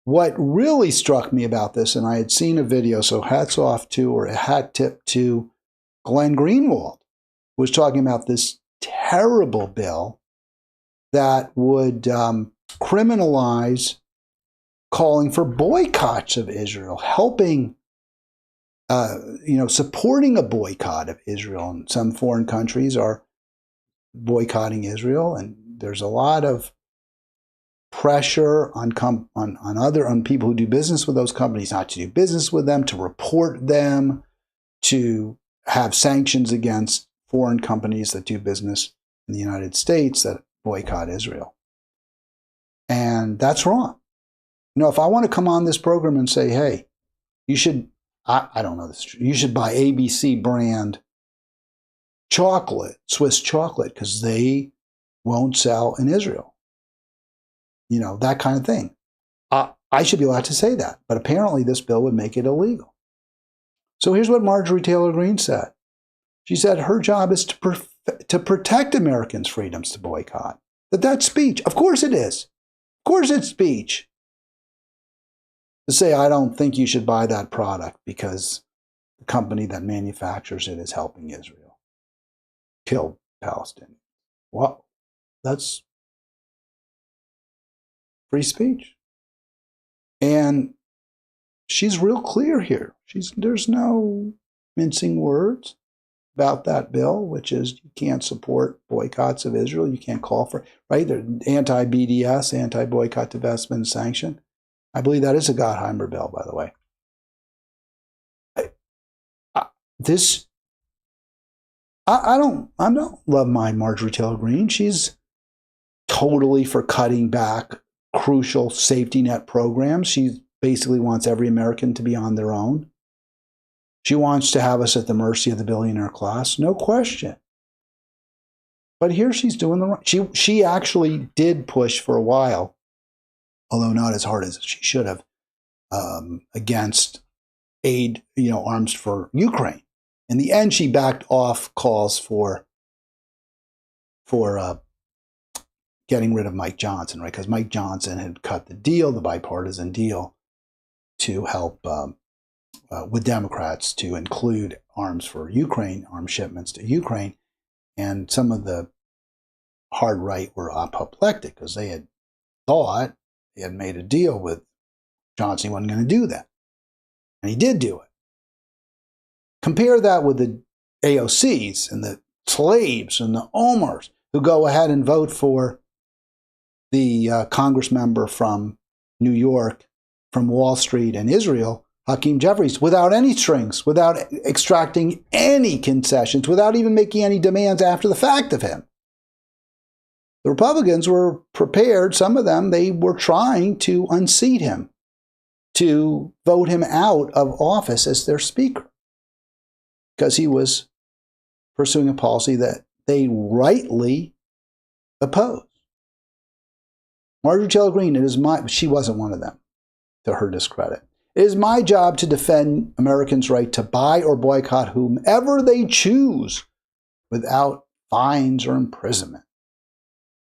What really struck me about this, and I had seen a video, so hats off to, or a hat tip to Glenn Greenwald, was talking about this terrible bill that would criminalize calling for boycotts of Israel, helping, supporting a boycott of Israel. And some foreign countries are boycotting Israel, and there's a lot of pressure on people who do business with those companies not to do business with them, to report them, to have sanctions against foreign companies that do business in the United States that boycott Israel. And that's wrong. If I want to come on this program and say, hey, you should, I don't know this, you should buy ABC brand chocolate, Swiss chocolate, because they won't sell in Israel. That kind of thing. I should be allowed to say that. But apparently this bill would make it illegal. So here's what Marjorie Taylor Greene said. She said her job is to protect Americans' freedoms to boycott. That's speech. Of course it is. Of course it's speech. To say, I don't think you should buy that product because the company that manufactures it is helping Israel kill Palestinians. Well, that's free speech. And she's real clear here. There's no mincing words about that bill, which is you can't support boycotts of Israel. You can't call for, right? They're anti-BDS, anti-boycott, divestment, and sanction. I believe that is a Gottheimer bill, by the way. I don't love my Marjorie Taylor Greene. She's totally for cutting back crucial safety net programs. She basically wants every American to be on their own. She wants to have us at the mercy of the billionaire class, no question. But here she's doing the right. She actually did push for a while, although not as hard as she should have, against aid, arms for Ukraine. In the end, she backed off calls for getting rid of Mike Johnson, right? Because Mike Johnson had cut the deal, the bipartisan deal, to help with Democrats to include arms for Ukraine, arms shipments to Ukraine. And some of the hard right were apoplectic because they had thought he had made a deal with Johnson. He wasn't going to do that. And he did do it. Compare that with the AOCs and the Tlaibs and the Omars who go ahead and vote for the Congress member from New York, from Wall Street and Israel, Hakeem Jeffries, without any strings, without extracting any concessions, without even making any demands after the fact of him. The Republicans were prepared, some of them, they were trying to unseat him, to vote him out of office as their speaker, because he was pursuing a policy that they rightly opposed. Marjorie Taylor Greene, she wasn't one of them, to her discredit. It is my job to defend Americans' right to buy or boycott whomever they choose without fines or imprisonment.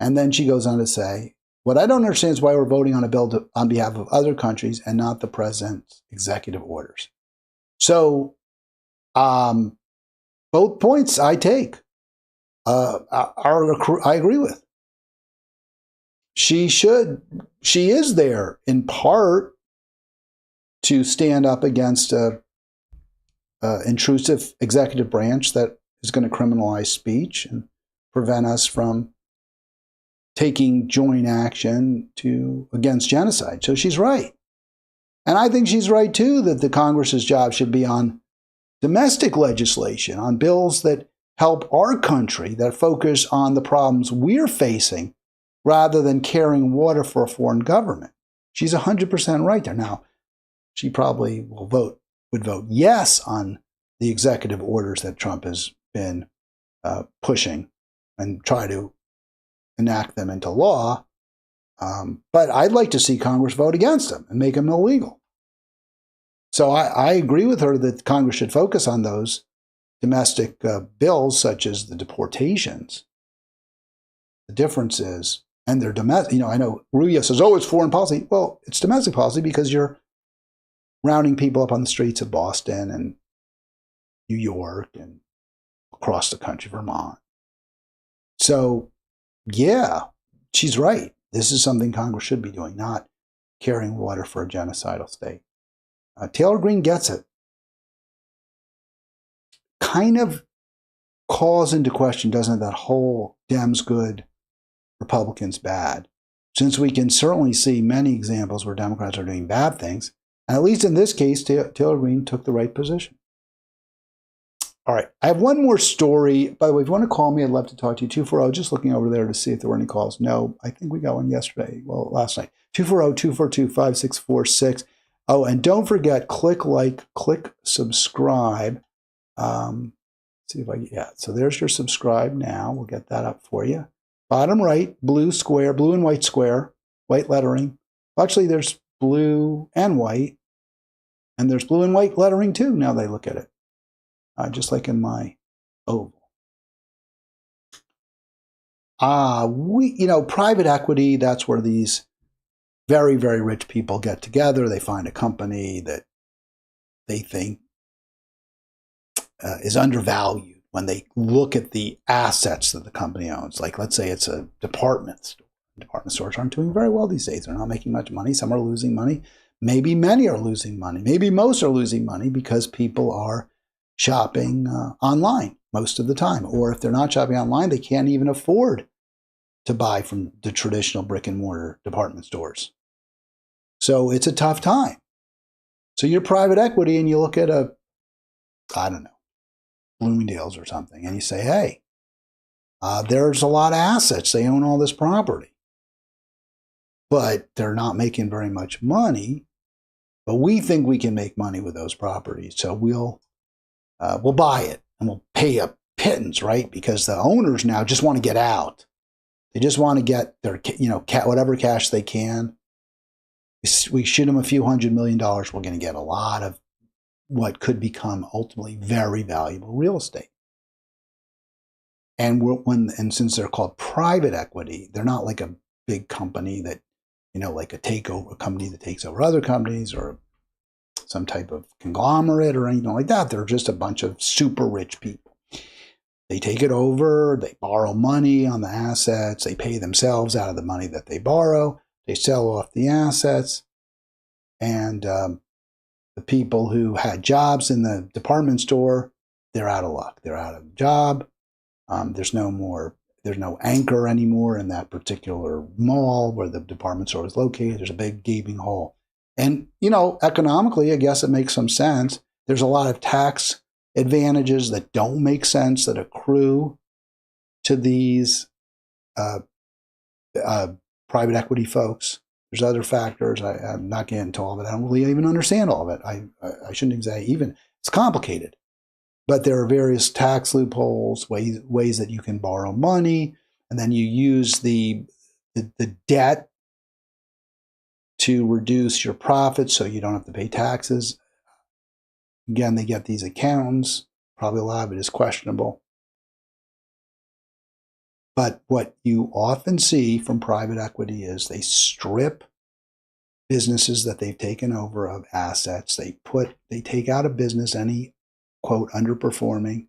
And then she goes on to say, what I don't understand is why we're voting on a bill on behalf of other countries and not the president's executive orders. So both points I take, I agree with. She is there in part to stand up against a intrusive executive branch that is going to criminalize speech and prevent us from taking joint action against genocide. So she's right. And I think she's right, too, that the Congress's job should be on domestic legislation, on bills that help our country, that focus on the problems we're facing, rather than carrying water for a foreign government. She's 100% right there. Now, she probably would vote yes on the executive orders that Trump has been pushing and try to enact them into law. But I'd like to see Congress vote against them and make them illegal. So I agree with her that Congress should focus on those domestic bills, such as the deportations. The difference is, and they're domestic. I know Rubio says, "Oh, it's foreign policy." Well, it's domestic policy because you're rounding people up on the streets of Boston and New York and across the country, Vermont. So, yeah, she's right. This is something Congress should be doing, not carrying water for a genocidal state. Taylor Greene gets it. Kind of calls into question, doesn't it, that whole Dems good, Republicans bad. Since we can certainly see many examples where Democrats are doing bad things, and at least in this case, Taylor Greene took the right position. All right, I have one more story. By the way, if you want to call me, I'd love to talk to you. 240, just looking over there to see if there were any calls. No, I think we got one yesterday. Well, last night. 240-242-5646. Oh, and don't forget, click like, click subscribe. See if so there's your subscribe now. We'll get that up for you. Bottom right, blue square, blue and white square, white lettering. Actually, there's blue and white, and there's blue and white lettering too, now they look at it. Just like in my oval. Private equity, that's where these very, very rich people get together. They find a company that they think is undervalued when they look at the assets that the company owns. Like, let's say it's a department store. Department stores aren't doing very well these days. They're not making much money. Some are losing money. Maybe many are losing money. Maybe most are losing money because people are shopping online most of the time. Or if they're not shopping online, they can't even afford to buy from the traditional brick and mortar department stores. So it's a tough time. So you're private equity and you look at Bloomingdale's or something, and you say, hey, there's a lot of assets. They own all this property. But they're not making very much money. But we think we can make money with those properties. So we'll buy it and we'll pay a pittance, right? Because the owners now just want to get out. They just want to get their, whatever cash they can. We shoot them a few $100 million. We're going to get a lot of what could become ultimately very valuable real estate. And since they're called private equity, they're not like a big company that, like a company that takes over other companies or some type of conglomerate or anything like that. They're just a bunch of super rich people. They take it over, they borrow money on the assets, they pay themselves out of the money that they borrow, they sell off the assets, and the people who had jobs in the department store, they're out of luck. They're out of a job. There's no anchor anymore in that particular mall where the department store is located. There's a big gaping hole. And, economically, I guess it makes some sense. There's a lot of tax advantages that don't make sense that accrue to these private equity folks. There's other factors. I'm not getting into all of it. I don't really even understand all of it. I shouldn't say even. It's complicated. But there are various tax loopholes, ways that you can borrow money, and then you use the debt to reduce your profits so you don't have to pay taxes. Again, they get these accountants. Probably a lot of it is questionable. But what you often see from private equity is they strip businesses that they've taken over of assets. They take out of business any, quote, underperforming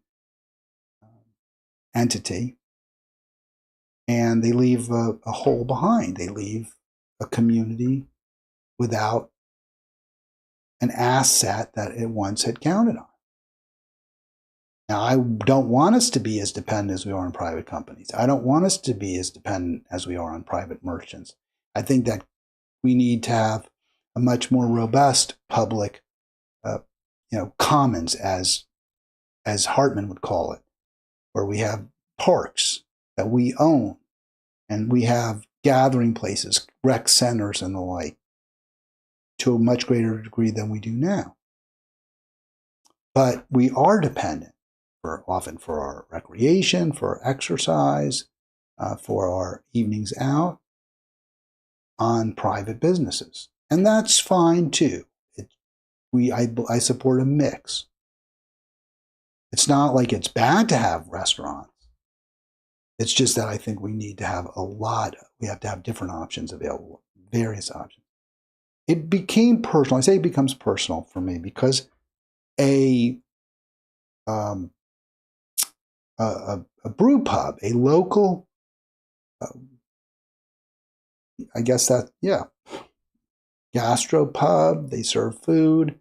entity, and they leave a hole behind. They leave a community without an asset that it once had counted on. Now, I don't want us to be as dependent as we are on private companies. I don't want us to be as dependent as we are on private merchants. I think that we need to have a much more robust public, commons, as Hartman would call it, where we have parks that we own, and we have gathering places, rec centers and the like, to a much greater degree than we do now. But we are dependent often for our recreation, for our exercise, for our evenings out on private businesses. And that's fine too. I support a mix. It's not like it's bad to have restaurants. It's just that I think we need to have we have to have different options available, various options. It became personal. I say it becomes personal for me because a brew pub, a local, gastro pub, they serve food,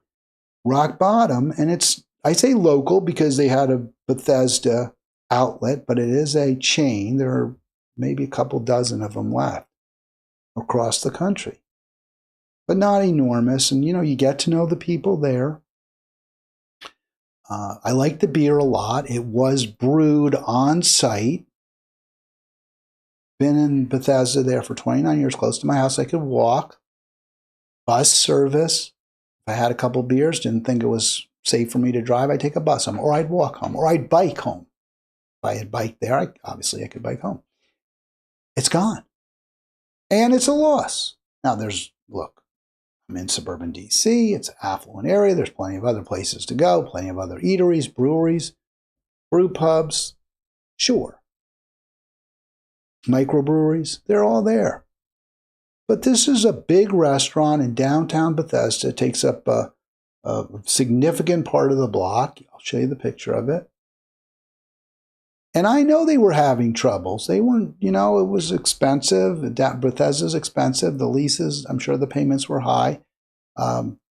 Rock Bottom, and I say local because they had a Bethesda outlet, but it is a chain. There are maybe a couple dozen of them left across the country, but not enormous. And, you get to know the people there. I like the beer a lot. It was brewed on site. Been in Bethesda there for 29 years, close to my house. I could walk. Bus service. If I had a couple beers, didn't think it was safe for me to drive, I'd take a bus home, or I'd walk home, or I'd bike home. If I had biked there, obviously I could bike home. It's gone. And it's a loss. Now I'm in suburban DC. It's an affluent area. There's plenty of other places to go, plenty of other eateries, breweries, brew pubs. Sure. Microbreweries, they're all there. But this is a big restaurant in downtown Bethesda. It takes up a significant part of the block. I'll show you the picture of it. And I know they were having troubles. They weren't, it was expensive. Bethesda's expensive. The leases, I'm sure the payments were high.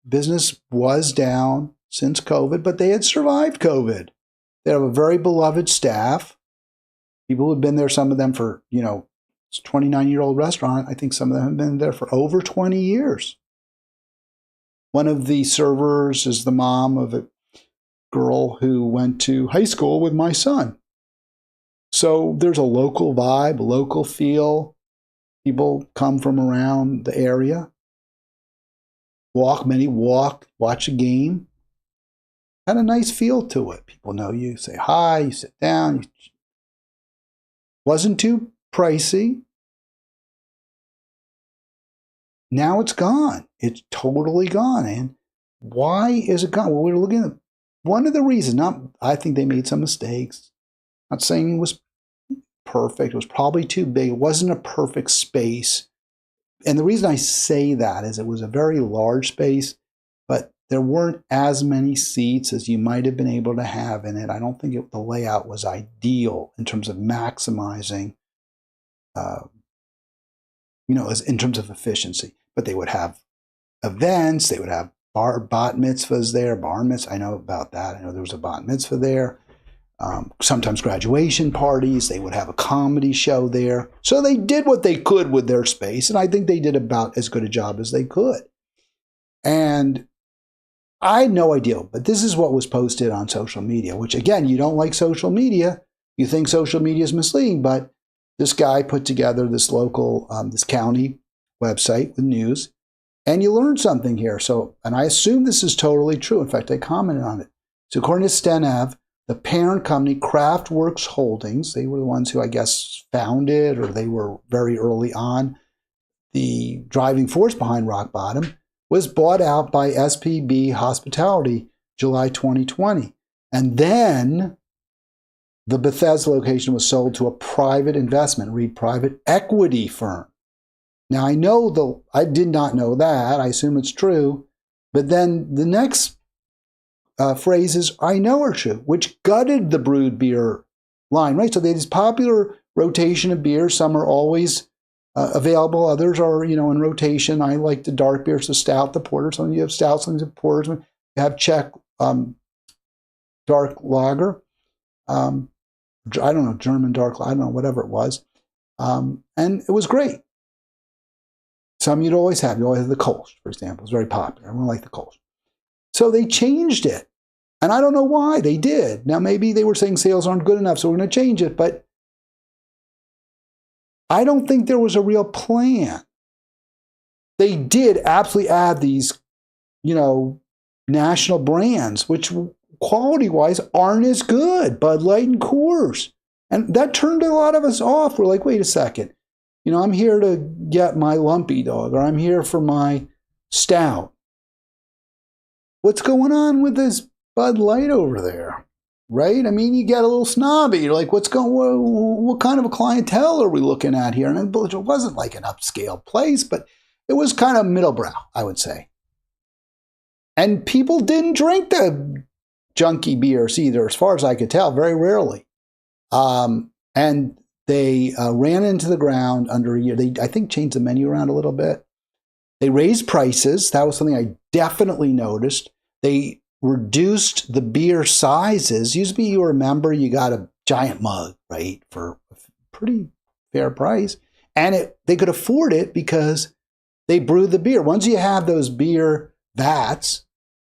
Business was down since COVID, but they had survived COVID. They have a very beloved staff. People who have been there, some of them for, it's a 29-year-old restaurant. I think some of them have been there for over 20 years. One of the servers is the mom of a girl who went to high school with my son. So there's a local vibe, a local feel. People come from around the area. Many walk, watch a game. Had a nice feel to it. People know you, say hi, you sit down. Wasn't too pricey. Now it's gone. It's totally gone. And why is it gone? Well, we're looking at one of the reasons. I think they made some mistakes. Not saying it was perfect. It was probably too big. It wasn't a perfect space. And the reason I say that is it was a very large space, but there weren't as many seats as you might have been able to have in it. I don't think the layout was ideal in terms of maximizing, in terms of efficiency. But they would have events. They would have bat mitzvahs there, bar mitzvahs. I know about that. I know there was a bat mitzvah there. Sometimes graduation parties. They would have a comedy show there. So they did what they could with their space, and I think they did about as good a job as they could. And I had no idea, but this is what was posted on social media, which, again, you don't like social media. You think social media is misleading, but this guy put together this local, this county website with news, and you learn something here. So, and I assume this is totally true. In fact, I commented on it. So according to Stenav, the parent company, Craftworks Holdings, they were the ones who I guess founded, or they were very early on the driving force behind Rock Bottom, was bought out by SPB Hospitality July 2020. And then the Bethesda location was sold to a private investment, private equity firm. Now, I did not know that. I assume it's true. But then the next phrases I know are true, which gutted the brewed beer line, right? So they had this popular rotation of beers. Some are always available. Others are, in rotation. I like the dark beers, the stout, the porter. Some you have stouts, some you have porters. You have Czech dark lager. I don't know, German dark, I don't know, whatever it was. And it was great. Some you'd always have. You always have the Kolsch, for example. It's very popular. Everyone liked the Kolsch. So they changed it. And I don't know why they did. Now, maybe they were saying sales aren't good enough, so we're going to change it. But I don't think there was a real plan. They did absolutely add these, national brands, which quality-wise aren't as good. Bud Light and Coors. And that turned a lot of us off. We're like, wait a second. You know, I'm here to get my lumpy dog, or I'm here for my stout. What's going on with this Bud Light over there? Right? I mean, you get a little snobby. You're like, what kind of a clientele are we looking at here? And it wasn't like an upscale place, but it was kind of middlebrow, I would say. And people didn't drink the junky beers either, as far as I could tell, very rarely. And they ran into the ground under a year. They, I think, changed the menu around a little bit. They raised prices. That was something I definitely noticed. They reduced the beer sizes. Used to be, you remember, you got a giant mug, right, for a pretty fair price. And they could afford it because they brewed the beer. Once you have those beer vats,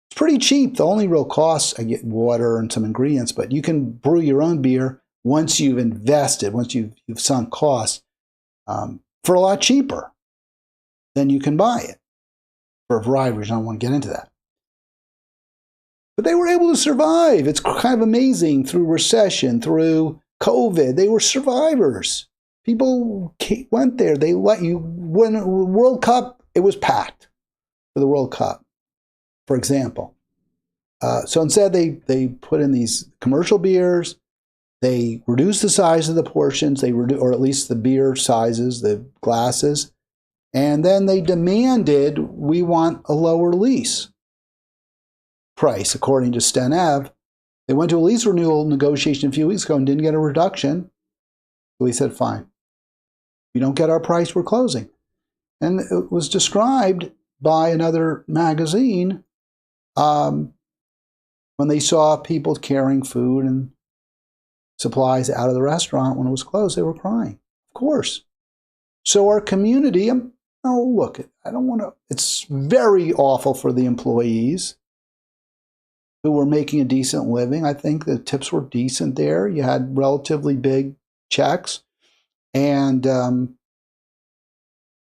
it's pretty cheap. The only real costs, I get water and some ingredients, but you can brew your own beer once you've invested, once you've sunk costs, for a lot cheaper than you can buy it. For a variety of reasons, I don't want to get into that. But they were able to survive. It's kind of amazing. Through recession, through COVID, they were survivors. People went there. They let you, when the World Cup, it was packed for the World Cup, for example. So instead, they put in these commercial beers. They reduced the size of the portions, or at least the beer sizes, the glasses. And then they demanded, we want a lower lease price, according to Sten Ev. They went to a lease renewal negotiation a few weeks ago and didn't get a reduction. So he said, fine. If you don't get our price, we're closing. And it was described by another magazine when they saw people carrying food and supplies out of the restaurant when it was closed. They were crying, of course. So our community, look, I don't want to, it's very awful for the employees who were making a decent living. I think the tips were decent there. You had relatively big checks. And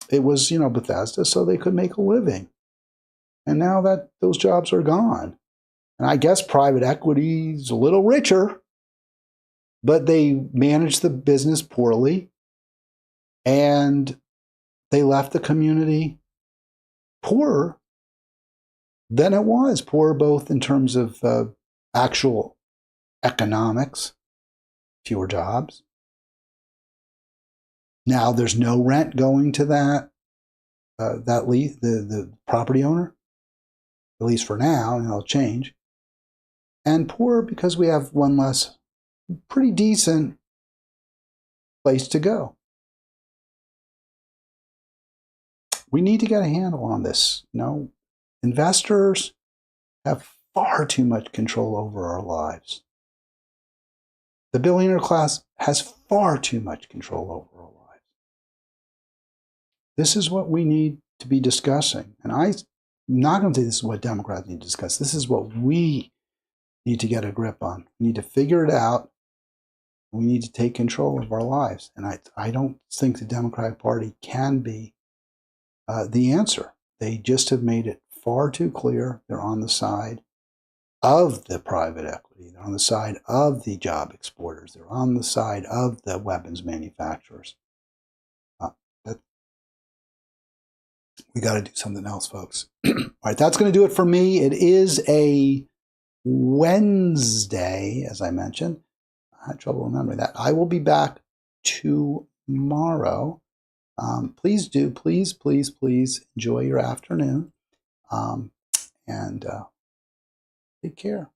it was, Bethesda, so they could make a living. And now that those jobs are gone. And I guess private equity is a little richer, but they managed the business poorly. And they left the community poorer than it was, poorer both in terms of actual economics, fewer jobs. Now there's no rent going to that the property owner, at least for now, and it'll change. And poorer because we have one less pretty decent place to go. We need to get a handle on this. Investors have far too much control over our lives. The billionaire class has far too much control over our lives. This is what we need to be discussing. And I'm not going to say this is what Democrats need to discuss. This is what we need to get a grip on. We need to figure it out. We need to take control of our lives. And I don't think the Democratic Party can be the answer. They just have made it far too clear. They're on the side of the private equity. They're on the side of the job exporters. They're on the side of the weapons manufacturers. We got to do something else, folks. All right, that's going to do it for me. It is a Wednesday, as I mentioned. I had trouble remembering that. I will be back tomorrow. Please enjoy your afternoon, and take care.